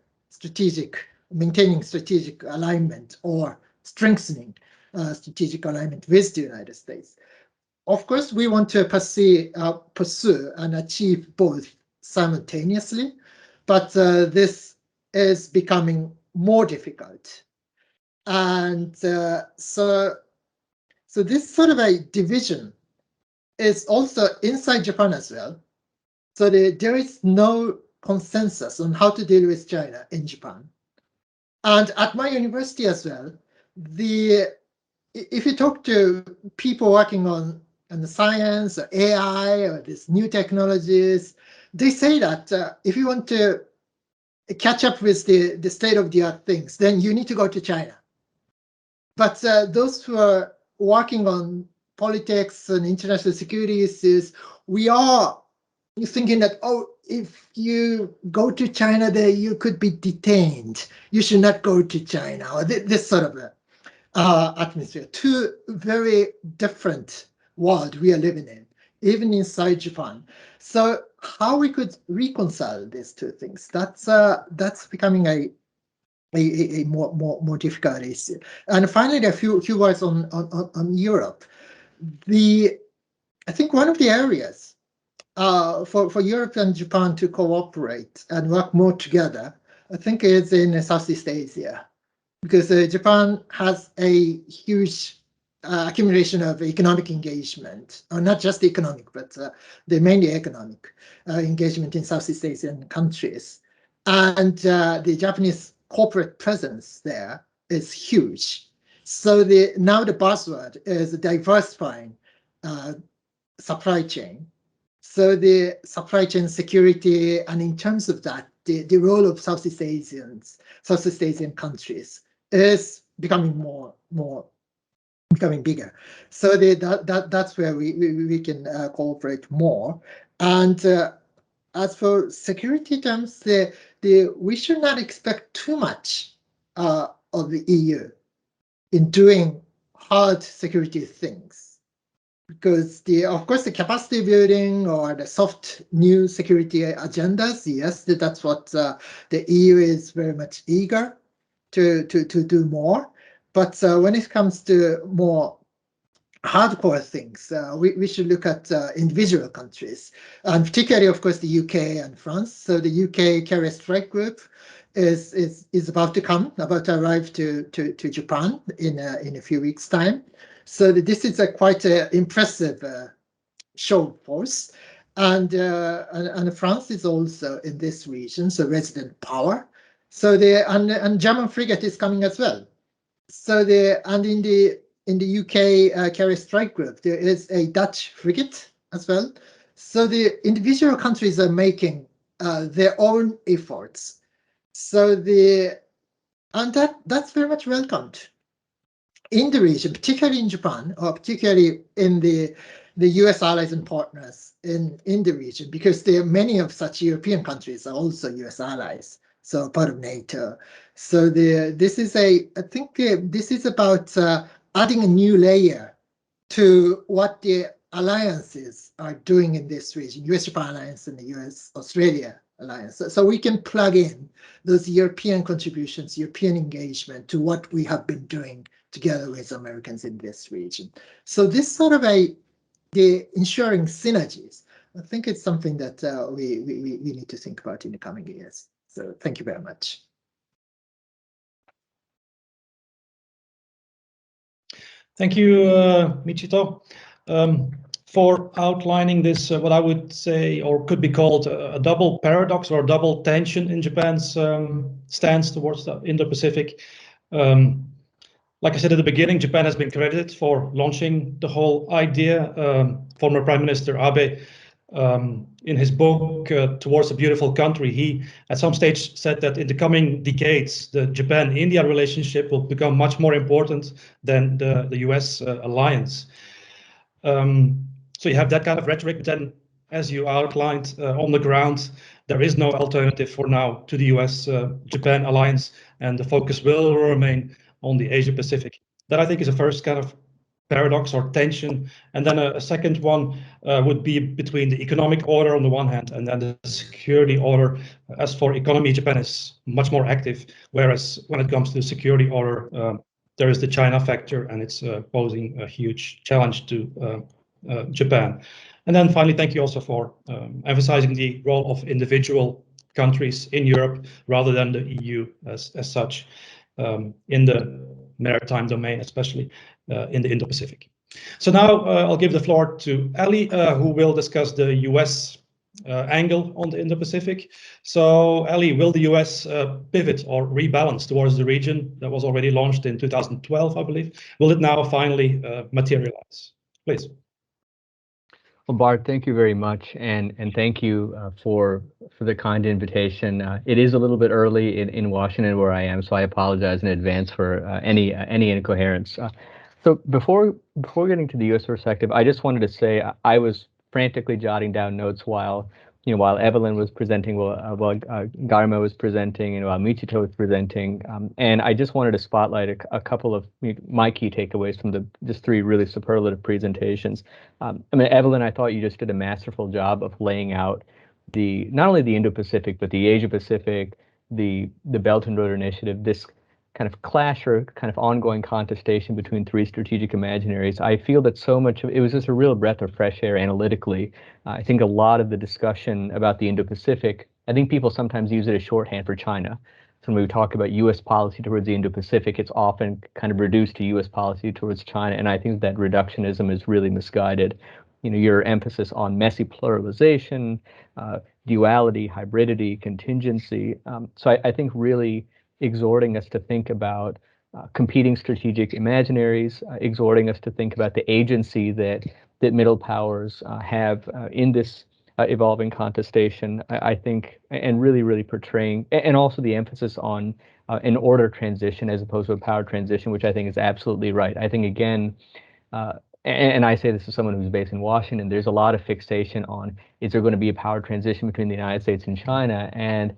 maintaining strategic alignment or strengthening strategic alignment with the United States. Of course, we want to pursue and achieve both simultaneously, but this is becoming more difficult. And so this sort of a division is also inside Japan as well. So there is no consensus on how to deal with China in Japan. And at my university as well, if you talk to people working on the science or AI or these new technologies, they say that if you want to catch up with the state-of-the-art things, then you need to go to China. But those who are working on politics and international security issues, we are thinking that, oh, if you go to China, there you could be detained. You should not go to China, or this sort of atmosphere. Two very different worlds we are living in, even inside Japan. So how we could reconcile these two things, that's becoming a more difficult issue. And finally, a few words on Europe. I think one of the areas for Europe and Japan to cooperate and work more together, I think is in Southeast Asia, because Japan has a huge accumulation of economic engagement, or not just economic, but the mainly economic engagement in Southeast Asian countries. And the Japanese corporate presence there is huge. So now the buzzword is diversifying supply chain. So the supply chain security, and in terms of that, the role of Southeast Asian countries is becoming becoming bigger. So that's where we can cooperate more. And as for security terms, we should not expect too much of the EU in doing hard security things, because of course the capacity building or the soft new security agendas, yes, that's what the EU is very much eager to do more. But when it comes to more hardcore things, we should look at individual countries, and particularly, of course, the UK and France. So the UK Carrier Strike Group is about to arrive to Japan in a few weeks' time. So this is a quite impressive show of force, and France is also in this region, so resident power. So and German frigate is coming as well. So in the UK Carrier Strike Group, there is a Dutch frigate as well. So the individual countries are making their own efforts. So And that's very much welcomed in the region, particularly in Japan, or particularly in the US allies and partners in the region, because there are many of such European countries are also US allies, so part of NATO. So this is I think this is about adding a new layer to what the alliances are doing in this region, US-Japan Alliance and the US-Australia Alliance. So we can plug in those European contributions, European engagement to what we have been doing together with Americans in this region. So this sort of the ensuring synergies, I think it's something that we need to think about in the coming years. So thank you very much. Thank you, Michito, for outlining this, what I would say, or could be called a double paradox or a double tension in Japan's stance towards the Indo-Pacific. Like I said at the beginning, Japan has been credited for launching the whole idea. Former Prime Minister Abe, in his book, Towards a Beautiful Country, he at some stage said that in the coming decades, the Japan-India relationship will become much more important than the US alliance. So you have that kind of rhetoric, but then as you outlined on the ground, there is no alternative for now to the US-Japan alliance, and the focus will remain on the Asia-Pacific. That I think is a first kind of paradox or tension. And then a second one would be between the economic order on the one hand and then the security order. As for economy, Japan is much more active, whereas when it comes to the security order, there is the China factor, and it's posing a huge challenge to Japan. And then finally, thank you also for emphasizing the role of individual countries in Europe rather than the EU as such in the maritime domain, especially in the Indo-Pacific. So now I'll give the floor to Ali, who will discuss the US angle on the Indo-Pacific. So Ali, will the US pivot or rebalance towards the region that was already launched in 2012, I believe? Will it now finally materialize? Please. Well, Bart, thank you very much, and thank you for the kind invitation. It is a little bit early in Washington where I am, so I apologize in advance for any incoherence. So before getting to the U.S. perspective, I just wanted to say I was frantically jotting down notes while Evelyn was presenting, while Garma was presenting, and while Michito was presenting, and I just wanted to spotlight a couple of my key takeaways from the just three really superlative presentations. I mean, Evelyn, I thought you just did a masterful job of laying out not only the Indo-Pacific, but the Asia-Pacific, the Belt and Road Initiative, this kind of clash or kind of ongoing contestation between three strategic imaginaries. I feel that so much of it was just a real breath of fresh air analytically. I think a lot of the discussion about the Indo-Pacific, I think people sometimes use it as shorthand for China. So when we talk about U.S. policy towards the Indo-Pacific, it's often kind of reduced to U.S. policy towards China, and I think that reductionism is really misguided. Your emphasis on messy pluralization, duality, hybridity, contingency. So I think really exhorting us to think about competing strategic imaginaries, exhorting us to think about the agency that middle powers have in this evolving contestation, I think, and really portraying, and also the emphasis on an order transition as opposed to a power transition, which I think is absolutely right. I think, again, and I say this as someone who's based in Washington, there's a lot of fixation on, is there going to be a power transition between the United States and China? And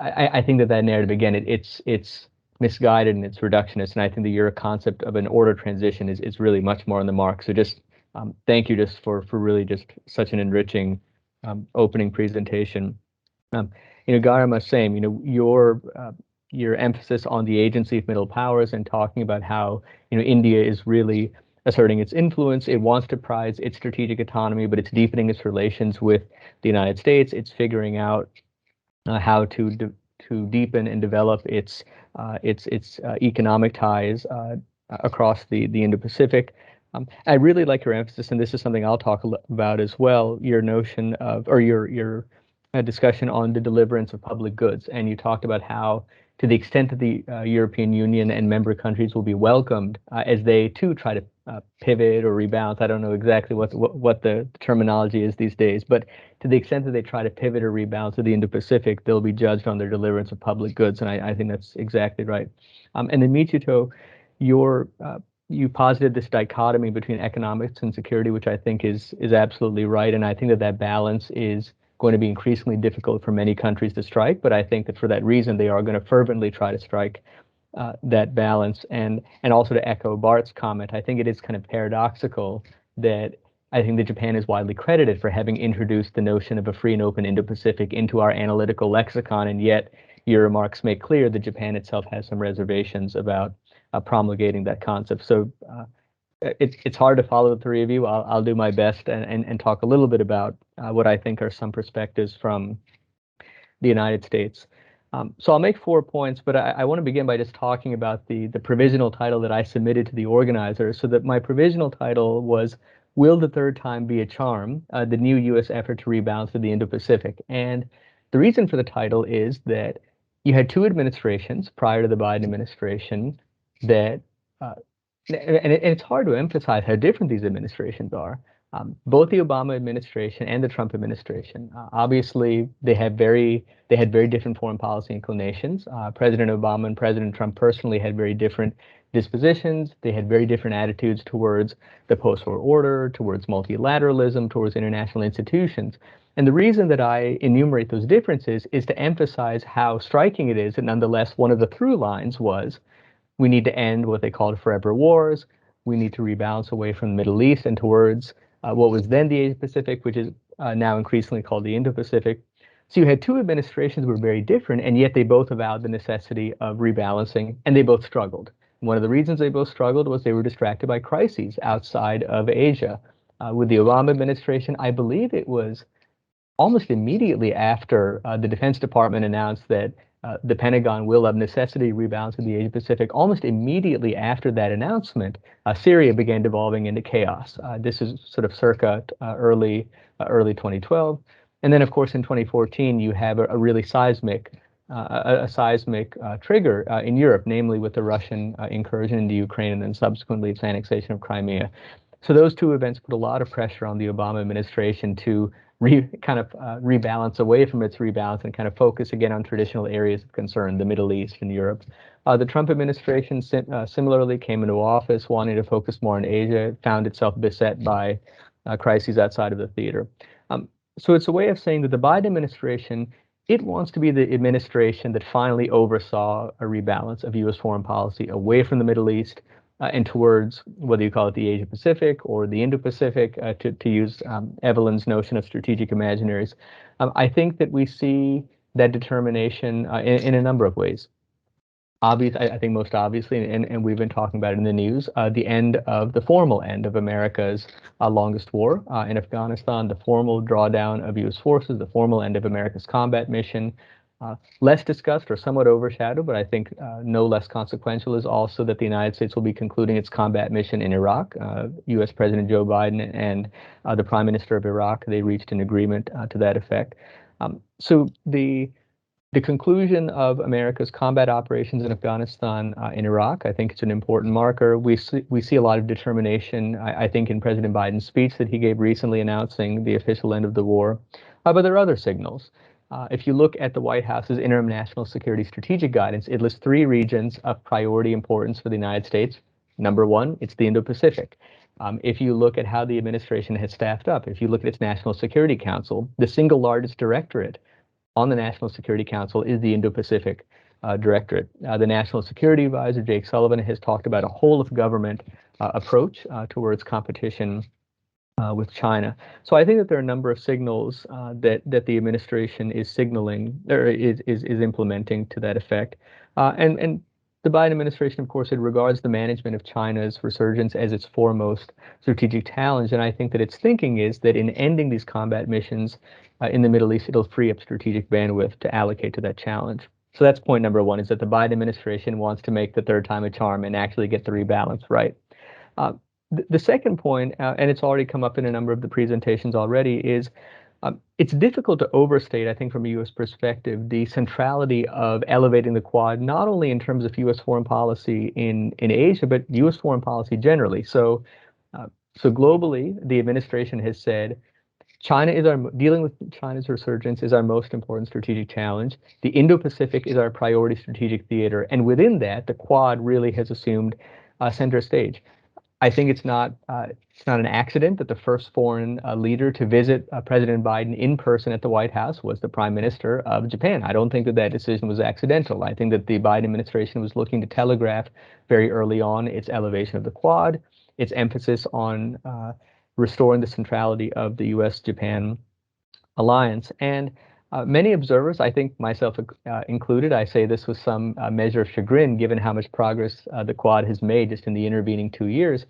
I think that narrative, again, it's misguided and it's reductionist, and I think the Euro concept of an order transition is really much more on the mark. So just thank you just for really just such an enriching opening presentation. Garima, same. Your emphasis on the agency of middle powers and talking about how India is really asserting its influence. It wants to prize its strategic autonomy, but it's deepening its relations with the United States. It's figuring out how to deepen and develop its economic ties across the Indo-Pacific. I really like your emphasis, and this is something I'll talk about as well. Your notion of, or your discussion on the deliverance of public goods, and you talked about how, to the extent that the European Union and member countries will be welcomed as they too try to pivot or rebalance. I don't know exactly what the terminology is these days, but to the extent that they try to pivot or rebalance to the Indo-Pacific, they'll be judged on their deliverance of public goods, and I think that's exactly right. And then Michito, you posited this dichotomy between economics and security, which I think is absolutely right, and I think that balance is going to be increasingly difficult for many countries to strike, but I think that for that reason, they are going to fervently try to strike that balance. And also to echo Bart's comment, I think it is kind of paradoxical that I think that Japan is widely credited for having introduced the notion of a free and open Indo-Pacific into our analytical lexicon, and yet your remarks make clear that Japan itself has some reservations about promulgating that concept. So it's hard to follow the three of you. I'll do my best and talk a little bit about what I think are some perspectives from the United States. So I'll make 4 points, but I want to begin by just talking about the provisional title that I submitted to the organizers. So that my provisional title was, "Will the Third Time Be a Charm? The New U.S. Effort to Rebalance the Indo-Pacific." And the reason for the title is that you had two administrations prior to the Biden administration that and it's hard to emphasize how different these administrations are. Both the Obama administration and the Trump administration, obviously, they had very different foreign policy inclinations. President Obama and President Trump personally had very different dispositions. They had very different attitudes towards the post-war order, towards multilateralism, towards international institutions. And the reason that I enumerate those differences is to emphasize how striking it is that nonetheless, one of the through lines was, we need to end what they called forever wars. We need to rebalance away from the Middle East and towards what was then the Asia-Pacific, which is now increasingly called the Indo-Pacific. So you had two administrations that were very different, and yet they both avowed the necessity of rebalancing, and they both struggled. One of the reasons they both struggled was they were distracted by crises outside of Asia. With the Obama administration, I believe it was almost immediately after the Defense Department announced that the Pentagon will of necessity rebalance in the Asia-Pacific, almost immediately after that announcement, Syria began devolving into chaos. This is sort of circa early 2012. And then, of course, in 2014, you have a really seismic trigger in Europe, namely with the Russian incursion into Ukraine and then subsequently its annexation of Crimea. So those two events put a lot of pressure on the Obama administration to rebalance away from its rebalance and kind of focus again on traditional areas of concern, the Middle East and Europe. The Trump administration similarly came into office wanting to focus more on Asia, found itself beset by crises outside of the theater. So it's a way of saying that the Biden administration, it wants to be the administration that finally oversaw a rebalance of U.S. foreign policy away from the Middle East and towards, whether you call it the Asia-Pacific or the Indo-Pacific, to use Evelyn's notion of strategic imaginaries. I think that we see that determination in a number of ways. I think most obviously, and we've been talking about it in the news, the formal end of America's longest war in Afghanistan, the formal drawdown of U.S. forces, the formal end of America's combat mission. Less discussed or somewhat overshadowed, but I think no less consequential, is also that the United States will be concluding its combat mission in Iraq. U.S. President Joe Biden and the Prime Minister of Iraq, they reached an agreement to that effect. So the conclusion of America's combat operations in Afghanistan and Iraq, I think it's an important marker. We see a lot of determination, I think, in President Biden's speech that he gave recently announcing the official end of the war. But there are other signals. If you look at the White House's Interim National Security Strategic Guidance, it lists 3 regions of priority importance for the United States. Number 1, it's the Indo-Pacific. If you look at how the administration has staffed up, if you look at its National Security Council, the single largest directorate on the National Security Council is the Indo-Pacific Directorate. The National Security Advisor, Jake Sullivan, has talked about a whole-of-government approach towards competition with China. So I think that there are a number of signals that the administration is signaling or is implementing to that effect. And the Biden administration, of course, it regards the management of China's resurgence as its foremost strategic challenge. And I think that its thinking is that in ending these combat missions in the Middle East, it'll free up strategic bandwidth to allocate to that challenge. So that's point number 1, is that the Biden administration wants to make the third time a charm and actually get the rebalance right. The second point, and it's already come up in a number of the presentations already, is It's difficult to overstate, I think, from a U.S. perspective, the centrality of elevating the Quad, not only in terms of U.S. foreign policy in Asia, but U.S. foreign policy generally. So globally, the administration has said dealing with China's resurgence is our most important strategic challenge. The Indo-Pacific is our priority strategic theater, and within that, the Quad really has assumed center stage. I think it's not an accident that the first foreign leader to visit President Biden in person at the White House was the Prime Minister of Japan. I don't think that decision was accidental. I think that the Biden administration was looking to telegraph very early on its elevation of the Quad, its emphasis on restoring the centrality of the U.S.-Japan alliance. And many observers, I think myself included, I say this with some measure of chagrin, given how much progress the Quad has made just in the intervening 2 years.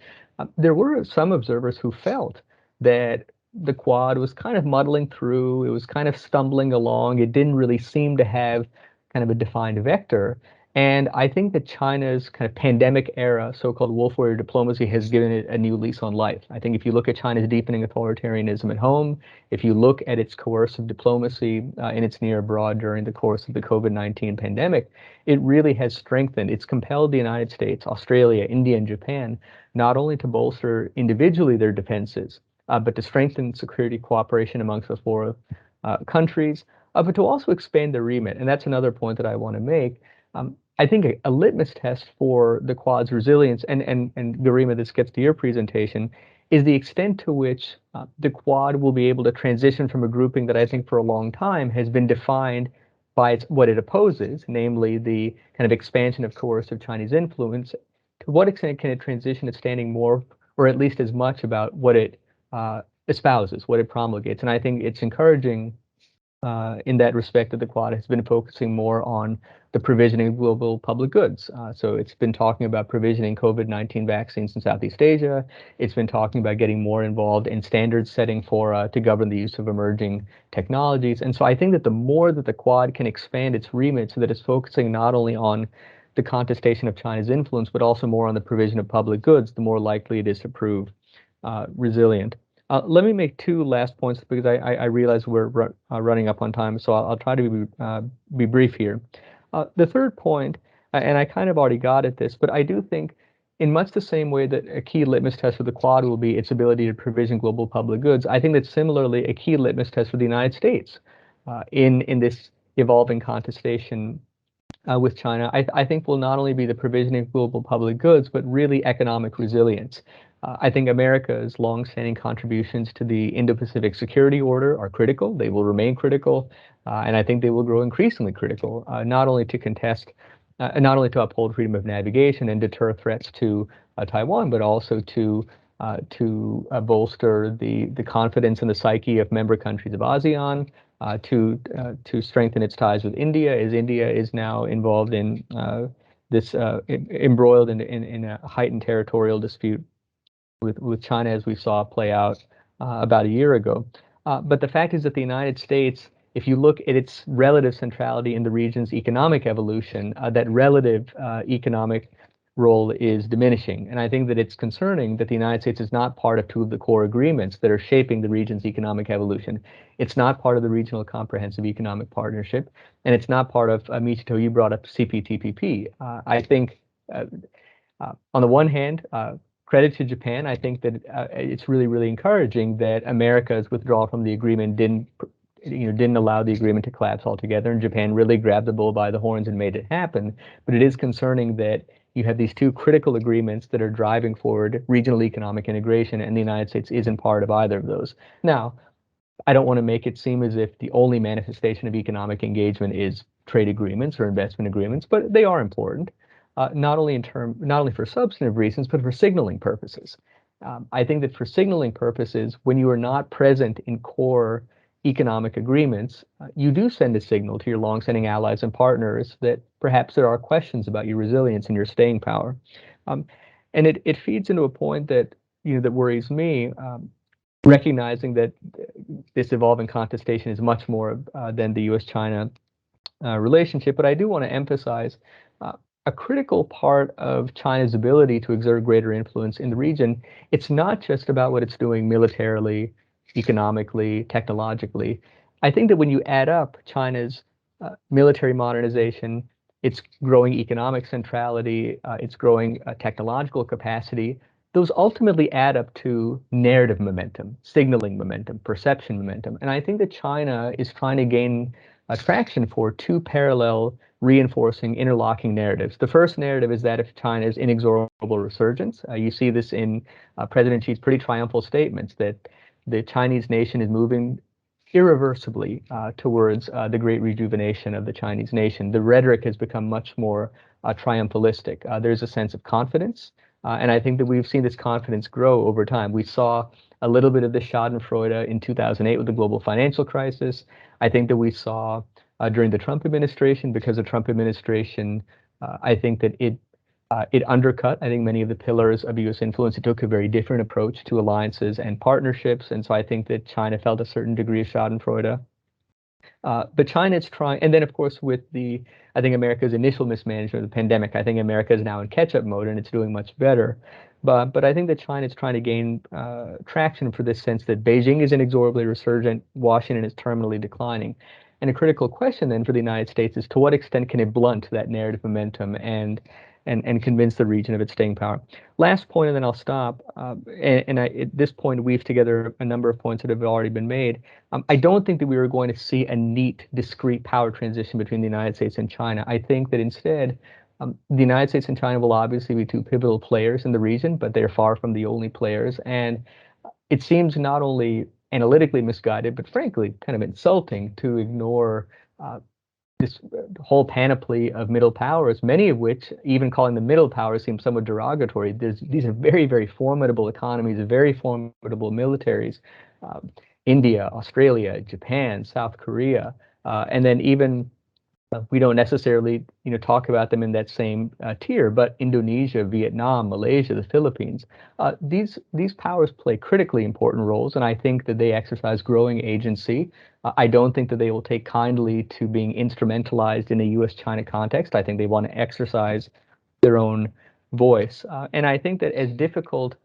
There were some observers who felt that the Quad was kind of muddling through, it was kind of stumbling along, it didn't really seem to have kind of a defined vector. And I think that China's kind of pandemic era, so-called wolf warrior diplomacy, has given it a new lease on life. I think if you look at China's deepening authoritarianism at home, if you look at its coercive diplomacy in its near abroad during the course of the COVID-19 pandemic, it really has strengthened. It's compelled the United States, Australia, India, and Japan not only to bolster individually their defenses, but to strengthen security cooperation amongst the four countries, but to also expand their remit. And that's another point that I want to make. I think a litmus test for the Quad's resilience, and Garima, this gets to your presentation, is the extent to which the Quad will be able to transition from a grouping that I think for a long time has been defined by what it opposes, namely the kind of expansion of coercive Chinese influence. To what extent can it transition to standing more, or at least as much, about what it espouses, what it promulgates? And I think it's encouraging in that respect that the Quad has been focusing more on the provisioning of global public goods. So it's been talking about provisioning COVID-19 vaccines in Southeast Asia. It's been talking about getting more involved in standards setting to govern the use of emerging technologies. And so I think that the more that the Quad can expand its remit so that it's focusing not only on the contestation of China's influence, but also more on the provision of public goods, the more likely it is to prove resilient. Let me make two last points because I realize we're running up on time, so I'll try to be brief here. The third point, and I kind of already got at this, but I do think in much the same way that a key litmus test for the Quad will be its ability to provision global public goods, I think that similarly a key litmus test for the United States in this evolving contestation with China, I think will not only be the provisioning of global public goods, but really economic resilience. I think America's longstanding contributions to the Indo-Pacific Security Order are critical. They will remain critical, and I think they will grow increasingly critical, not only to uphold freedom of navigation and deter threats to Taiwan, but also to bolster the confidence and the psyche of member countries of ASEAN, to strengthen its ties with India, as India is now involved in embroiled in a heightened territorial dispute with China, as we saw play out about a year ago. But the fact is that the United States, if you look at its relative centrality in the region's economic evolution, that relative economic role is diminishing. And I think that it's concerning that the United States is not part of two of the core agreements that are shaping the region's economic evolution. It's not part of the Regional Comprehensive Economic Partnership, and it's not part of, Michito, you brought up CPTPP. I think on the one hand, credit to Japan. I think that it's really, really encouraging that America's withdrawal from the agreement didn't allow the agreement to collapse altogether, and Japan really grabbed the bull by the horns and made it happen. But it is concerning that you have these two critical agreements that are driving forward regional economic integration, and the United States isn't part of either of those. Now, I don't want to make it seem as if the only manifestation of economic engagement is trade agreements or investment agreements, but they are important. Not only for substantive reasons, but for signaling purposes. I think that for signaling purposes, when you are not present in core economic agreements, you do send a signal to your longstanding allies and partners that perhaps there are questions about your resilience and your staying power. And it feeds into a point that that worries me, recognizing that this evolving contestation is much more than the U.S.-China relationship. But I do want to emphasize a critical part of China's ability to exert greater influence in the region. It's not just about what it's doing militarily, economically, technologically. I think that when you add up China's military modernization, its growing economic centrality, its growing technological capacity, those ultimately add up to narrative momentum, signaling momentum, perception momentum. And I think that China is trying to gain traction for two parallel reinforcing, interlocking narratives. The first narrative is that of China's inexorable resurgence. You see this in President Xi's pretty triumphal statements that the Chinese nation is moving irreversibly towards the great rejuvenation of the Chinese nation. The rhetoric has become much more triumphalistic. There's a sense of confidence, and I think that we've seen this confidence grow over time. We saw a little bit of the Schadenfreude in 2008 with the global financial crisis. I think that we saw during the Trump administration, because the Trump administration, I think that it undercut, I think, many of the pillars of U.S. influence. It took a very different approach to alliances and partnerships. And so I think that China felt a certain degree of Schadenfreude. But China is trying, and then of course with I think America's initial mismanagement of the pandemic, I think America is now in catch-up mode and it's doing much better. But I think that China is trying to gain traction for this sense that Beijing is inexorably resurgent, Washington is terminally declining. And a critical question then for the United States is to what extent can it blunt that narrative momentum and convince the region of its staying power. Last point, and then I'll stop. At this point, weave together a number of points that have already been made. I don't think that we are going to see a neat, discrete power transition between the United States and China. I think that instead, the United States and China will obviously be two pivotal players in the region, but they're far from the only players. And it seems not only analytically misguided, but frankly, kind of insulting to ignore this whole panoply of middle powers, many of which, even calling them middle powers, seems somewhat derogatory. These are very, very formidable economies, very formidable militaries. India, Australia, Japan, South Korea, and then even we don't necessarily, talk about them in that same tier, but Indonesia, Vietnam, Malaysia, the Philippines, these powers play critically important roles, and I think that they exercise growing agency. I don't think that they will take kindly to being instrumentalized in a U.S.-China context. I think they want to exercise their own voice, and I think that as difficult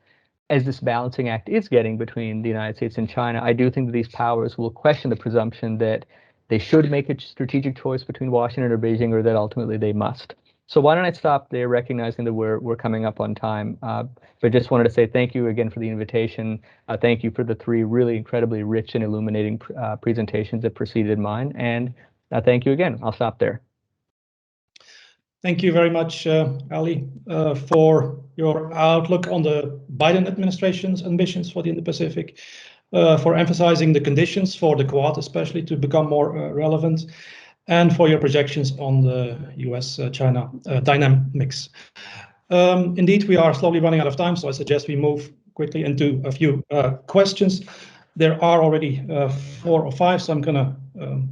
as this balancing act is getting between the United States and China, I do think that these powers will question the presumption that they should make a strategic choice between Washington or Beijing, or that ultimately they must. So why don't I stop there, recognizing that we're coming up on time. But just wanted to say thank you again for the invitation. Thank you for the three really incredibly rich and illuminating presentations that preceded mine. And thank you again. I'll stop there. Thank you very much, Ali, for your outlook on the Biden administration's ambitions for the Indo-Pacific, for emphasizing the conditions for the Quad, especially to become more relevant, and for your projections on the US-China dynamics. Indeed, we are slowly running out of time, so I suggest we move quickly into a few questions. There are already 4 or 5, so I'm going to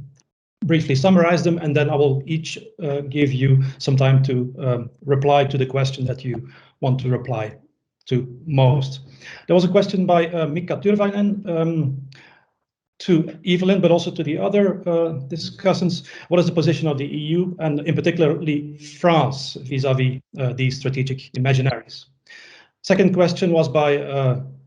briefly summarize them, and then I will each give you some time to reply to the question that you want to reply to most. There was a question by Mika Tyrväinen to Evelyn, but also to the other discussants. What is the position of the EU and in particularly France vis-a-vis these strategic imaginaries? Second question was by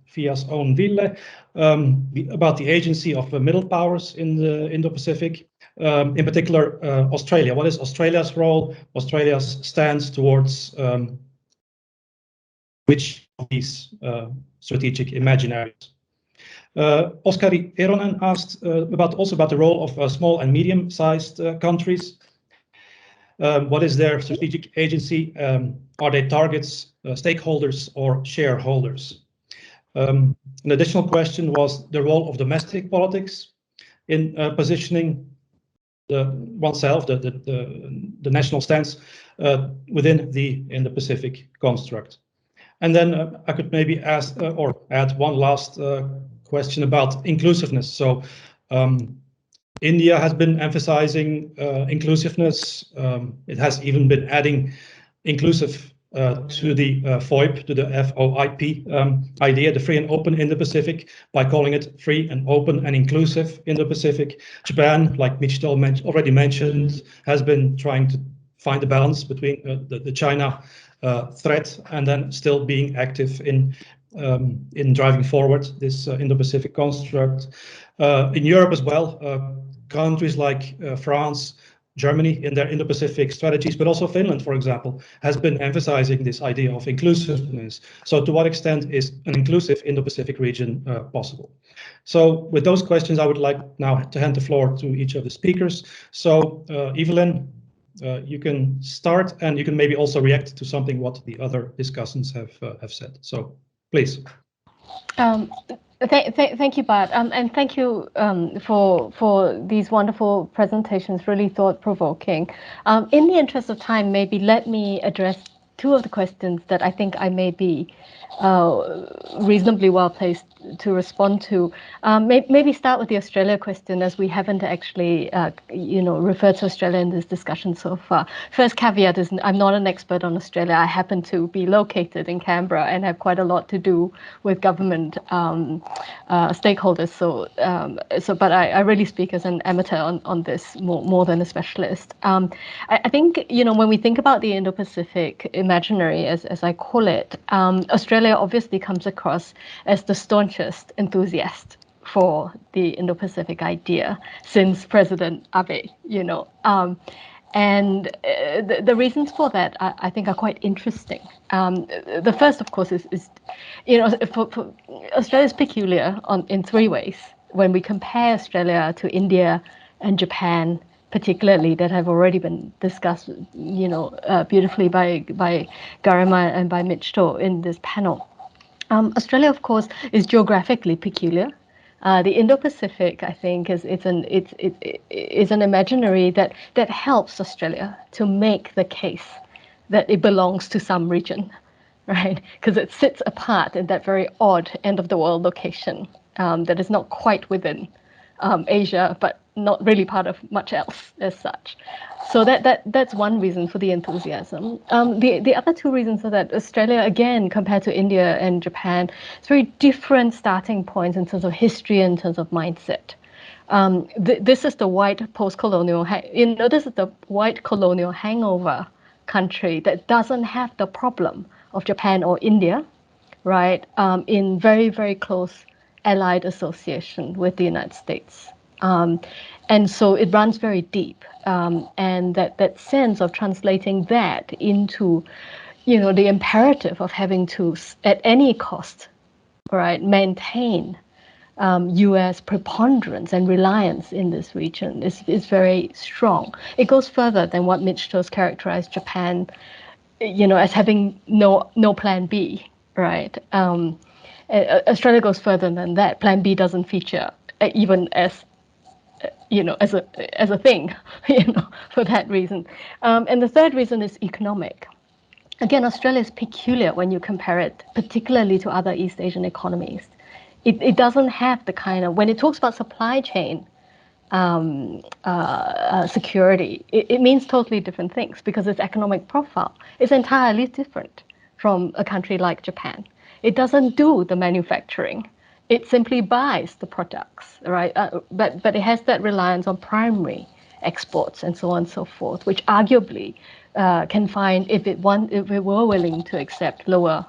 FIIA's own Ville about the agency of middle powers in the Indo-Pacific, in particular Australia. What is Australia's role, Australia's stance towards which of these strategic imaginaries? Oskari Eronen asked also about the role of small and medium-sized countries. What is their strategic agency? Are they targets, stakeholders, or shareholders? An additional question was the role of domestic politics in positioning oneself, the national stance within the Indo-Pacific construct. And then I could maybe ask or add one last question about inclusiveness. So India has been emphasizing inclusiveness. It has even been adding inclusive to the FOIP, to the FOIP idea, the free and open Indo-Pacific, by calling it free and open and inclusive Indo-Pacific. Japan, like Michel already mentioned, has been trying to find a balance between the China threat and then still being active in in driving forward this Indo-Pacific construct. In Europe as well, countries like France, Germany in their Indo-Pacific strategies, but also Finland, for example, has been emphasizing this idea of inclusiveness. So to what extent is an inclusive Indo-Pacific region possible? So with those questions, I would like now to hand the floor to each of the speakers. So Evelyn, you can start, and you can maybe also react to something what the other discussants have said. So please. Thank you, Bart, and thank you for these wonderful presentations, really thought-provoking. In the interest of time, maybe let me address two of the questions that I think I may be reasonably well placed to respond to. Maybe start with the Australia question, as we haven't actually, referred to Australia in this discussion so far. First caveat is I'm not an expert on Australia. I happen to be located in Canberra and have quite a lot to do with government stakeholders. But I really speak as an amateur on this more than a specialist. I think, when we think about the Indo-Pacific imaginary, as I call it, Australia obviously comes across as the staunchest enthusiast for the Indo-Pacific idea since President Abe, and the reasons for that I think are quite interesting. The first, of course, is for Australia is peculiar in three ways. When we compare Australia to India and Japan, particularly, that have already been discussed, beautifully by Garima and by Mitch To in this panel. Australia, of course, is geographically peculiar. The Indo-Pacific, I think, is an imaginary that helps Australia to make the case that it belongs to some region, right? Because it sits apart in that very odd end of the world location that is not quite within Asia, but not really part of much else as such. So that's one reason for the enthusiasm. The other two reasons are that Australia, again, compared to India and Japan, it's very different starting points in terms of history, in terms of mindset. This is the white post-colonial, this is the white colonial hangover country that doesn't have the problem of Japan or India, right? In very, very close allied association with the United States. And so it runs very deep, and that sense of translating that into, the imperative of having to, at any cost, right, maintain U.S. preponderance and reliance in this region is very strong. It goes further than what Mitch To's characterized Japan, as having no plan B, right? Australia goes further than that. Plan B doesn't feature even as a thing, for that reason. And the third reason is economic. Again, Australia is peculiar when you compare it, particularly to other East Asian economies. It doesn't have the kind of, when it talks about supply chain security, it means totally different things, because its economic profile is entirely different from a country like Japan. It doesn't do the manufacturing. It simply buys the products, right? But it has that reliance on primary exports and so on and so forth, which arguably can find, if it were willing to accept lower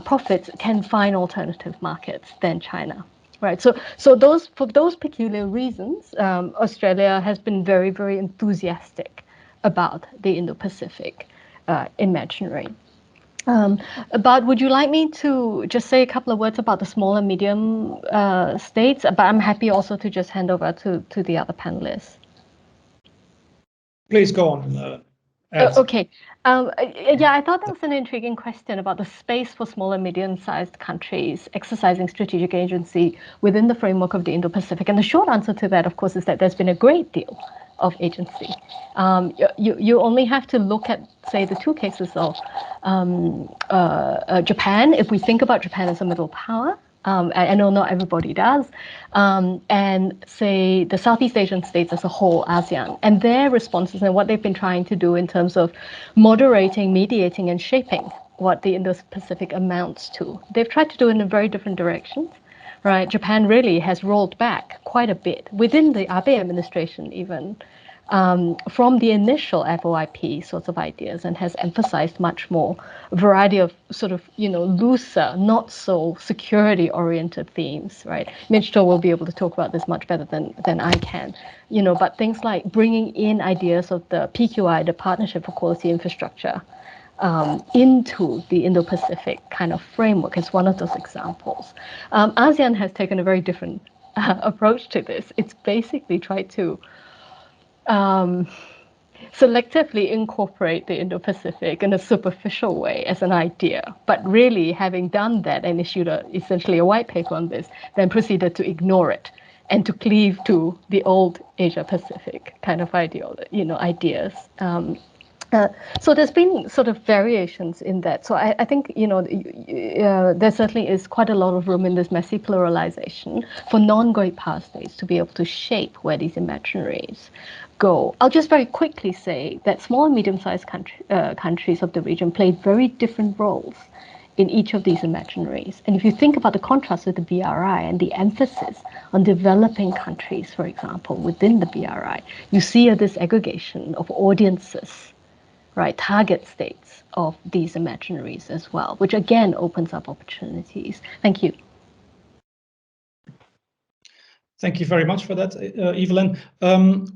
profits, can find alternative markets than China, right? So for those peculiar reasons, Australia has been very, very enthusiastic about the Indo-Pacific imaginary. But would you like me to just say a couple of words about the small and medium states? But I'm happy also to just hand over to the other panelists. Please go on. Okay. I thought that was an intriguing question about the space for small and medium-sized countries exercising strategic agency within the framework of the Indo-Pacific. And the short answer to that, of course, is that there's been a great deal of agency. You only have to look at, say, the two cases of Japan. If we think about Japan as a middle power, I know not everybody does, and say the Southeast Asian states as a whole, ASEAN, and their responses and what they've been trying to do in terms of moderating, mediating, and shaping what the Indo-Pacific amounts to. They've tried to do it in very different directions. Right, Japan really has rolled back quite a bit within the Abe administration, even from the initial FOIP sorts of ideas, and has emphasized much more variety of sort of, looser, not so security-oriented themes, right? Mitchell will be able to talk about this much better than I can, but things like bringing in ideas of the PQI, the Partnership for Quality Infrastructure, into the Indo-Pacific kind of framework is one of those examples. ASEAN has taken a very different approach to this. It's basically tried to selectively incorporate the Indo-Pacific in a superficial way as an idea, but really having done that and issued essentially a white paper on this, then proceeded to ignore it and to cleave to the old Asia-Pacific kind of ideas. So there's been sort of variations in that. So I think, there certainly is quite a lot of room in this messy pluralization for non-great power states to be able to shape where these imaginaries go. I'll just very quickly say that small and medium-sized countries of the region played very different roles in each of these imaginaries. And if you think about the contrast with the BRI and the emphasis on developing countries, for example, within the BRI, you see a disaggregation of audiences, right, target states of these imaginaries as well, which again opens up opportunities. Thank you. Thank you very much for that, Evelyn.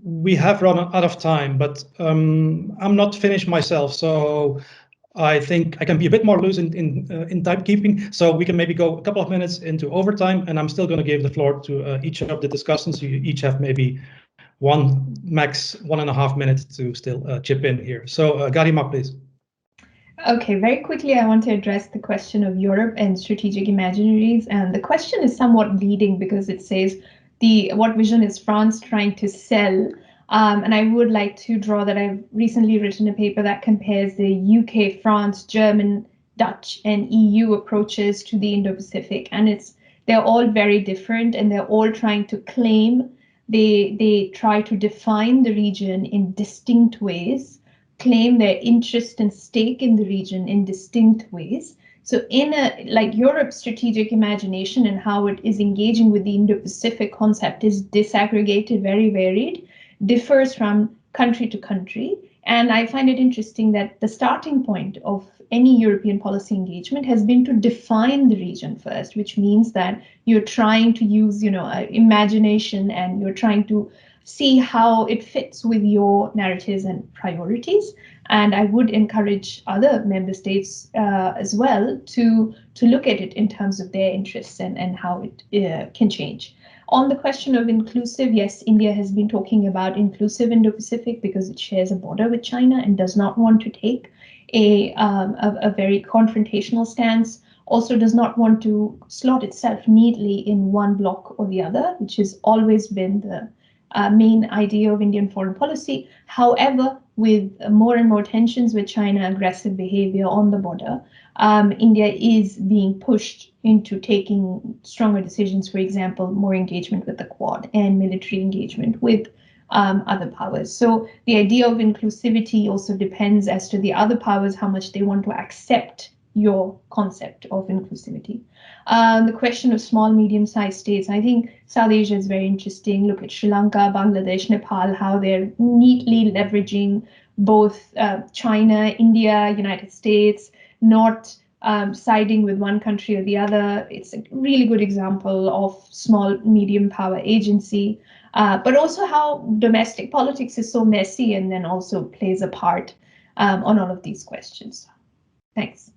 We have run out of time, but I'm not finished myself, so I think I can be a bit more loose in timekeeping. So we can maybe go a couple of minutes into overtime, and I'm still going to give the floor to each of the discussants. You each have maybe max 1.5 minutes to still chip in here. So Garima, please. Okay, very quickly, I want to address the question of Europe and strategic imaginaries. And the question is somewhat leading because it says, what vision is France trying to sell? And I would like to draw that I've recently written a paper that compares the UK, France, German, Dutch, and EU approaches to the Indo-Pacific. And they're all very different, and they're all trying to claim, they try to define the region in distinct ways, claim their interest and stake in the region in distinct ways. So like Europe's strategic imagination and how it is engaging with the Indo-Pacific concept is disaggregated, very varied, differs from country to country. And I find it interesting that the starting point of any European policy engagement has been to define the region first, which means that you're trying to use, imagination, and you're trying to see how it fits with your narratives and priorities. And I would encourage other member states as well to look at it in terms of their interests and how it can change. On the question of inclusive, yes, India has been talking about inclusive Indo-Pacific because it shares a border with China and does not want to take a very confrontational stance. Also does not want to slot itself neatly in one bloc or the other, which has always been the main idea of Indian foreign policy. However, with more and more tensions with China, aggressive behavior on the border, India is being pushed into taking stronger decisions, for example, more engagement with the Quad and military engagement with other powers. So the idea of inclusivity also depends as to the other powers, how much they want to accept your concept of inclusivity. The question of small, medium-sized states, I think South Asia is very interesting. Look at Sri Lanka, Bangladesh, Nepal, how they're neatly leveraging both China, India, United States, not siding with one country or the other. It's a really good example of small, medium power agency, but also how domestic politics is so messy and then also plays a part on all of these questions. Thanks.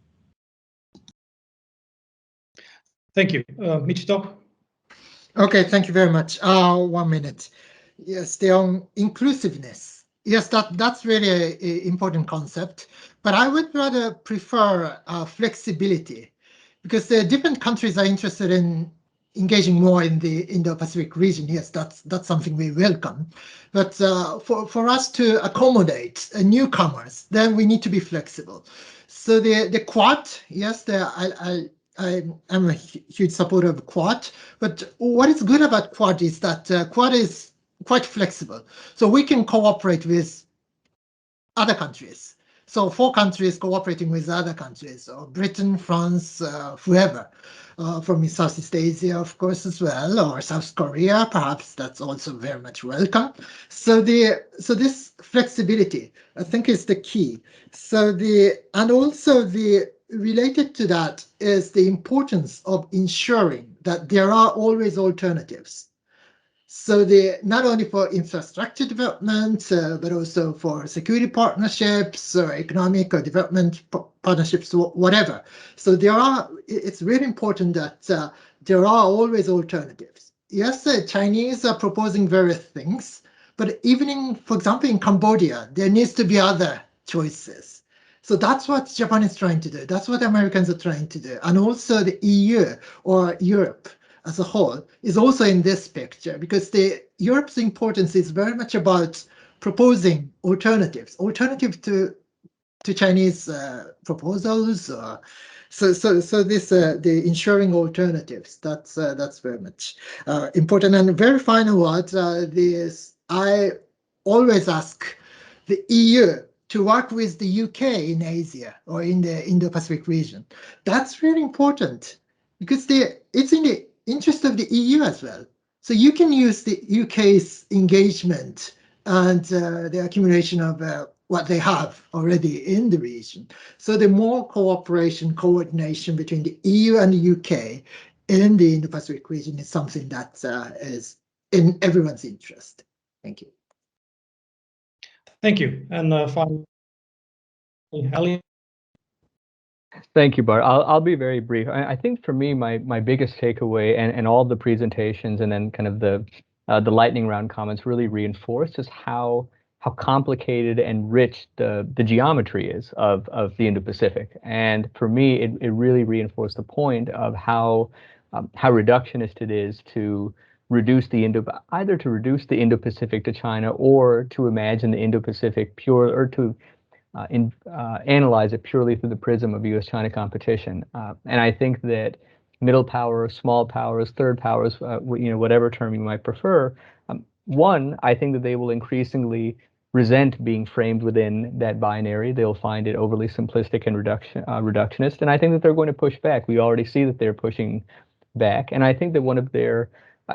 Thank you. Michito? Okay, thank you very much. 1 minute. Yes, the inclusiveness. Yes, that's really an important concept, but I would rather prefer flexibility, because the different countries are interested in engaging more in the Indo-Pacific region. Yes, that's something we welcome. But for us to accommodate newcomers, then we need to be flexible. So the Quad, yes, I'm a huge supporter of Quad, but what is good about Quad is that Quad is quite flexible. So we can cooperate with other countries. So 4 countries cooperating with other countries, or Britain, France, whoever, from Southeast Asia, of course, as well, or South Korea, perhaps that's also very much welcome. So this flexibility, I think, is the key. And also related to that is the importance of ensuring that there are always alternatives. So not only for infrastructure development, but also for security partnerships or economic or development partnerships, whatever. So it's really important that there are always alternatives. Yes, the Chinese are proposing various things, but even for example, in Cambodia, there needs to be other choices. So that's what Japan is trying to do. That's what Americans are trying to do. And also the EU or Europe as a whole is also in this picture, because Europe's importance is very much about proposing alternatives to Chinese proposals. So the ensuring alternatives, that's very much important. And very final word, I always ask the EU to work with the UK in Asia or in the Indo-Pacific region. That's really important, because it's in the interest of the EU as well. So you can use the UK's engagement and the accumulation of what they have already in the region. So the more cooperation, coordination between the EU and the UK in the Indo-Pacific region is something that is in everyone's interest. Thank you. Thank you. And finally, Ali. Thank you, Bart. I'll be very brief. I think for me, my biggest takeaway and all the presentations and then kind of the lightning round comments really reinforce just how complicated and rich the geometry is of the Indo-Pacific. And for me, it really reinforced the point of how reductionist it is to reduce either to reduce the Indo-Pacific to China, or to imagine the Indo-Pacific pure, or to analyze it purely through the prism of U.S.-China competition. And I think that middle powers, small powers, third powers, whatever term you might prefer, one, I think that they will increasingly resent being framed within that binary. They'll find it overly simplistic and reductionist. And I think that they're going to push back. We already see that they're pushing back. And I think that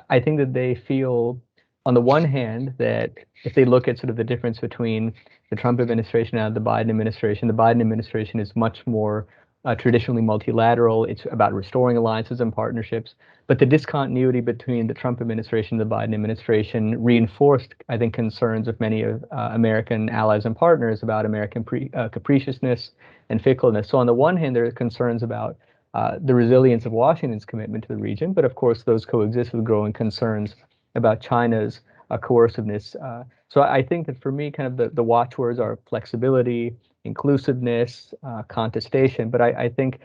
I think that they feel, on the one hand, that if they look at sort of the difference between the Trump administration and the Biden administration is much more traditionally multilateral. It's about restoring alliances and partnerships. But the discontinuity between the Trump administration and the Biden administration reinforced, I think, concerns of many of American allies and partners about American capriciousness and fickleness. So on the one hand, there are concerns about the resilience of Washington's commitment to the region, but of course those coexist with growing concerns about China's coerciveness. So I think that for me, kind of the watchwords are flexibility, inclusiveness, contestation, but I think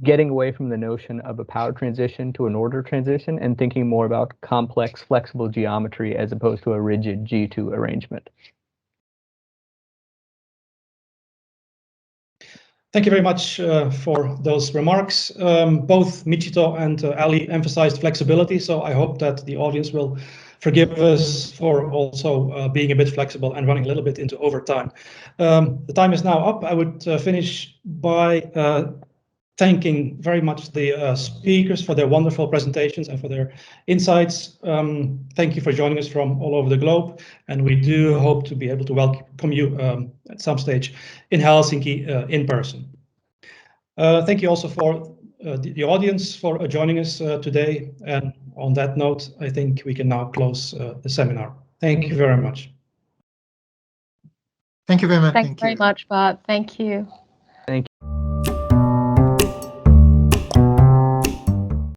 getting away from the notion of a power transition to an order transition and thinking more about complex, flexible geometry as opposed to a rigid G2 arrangement. Thank you very much for those remarks. Both Michito and Ali emphasized flexibility, so I hope that the audience will forgive us for also being a bit flexible and running a little bit into overtime. The time is now up. I would finish by thanking very much the speakers for their wonderful presentations and for their insights. Thank you for joining us from all over the globe, and we do hope to be able to welcome you at some stage in Helsinki in person. Thank you also for the audience for joining us today, and on that note, I think we can now close the seminar. Thank you very much. Thank you very much. Thanks very much, Bart. Thank you.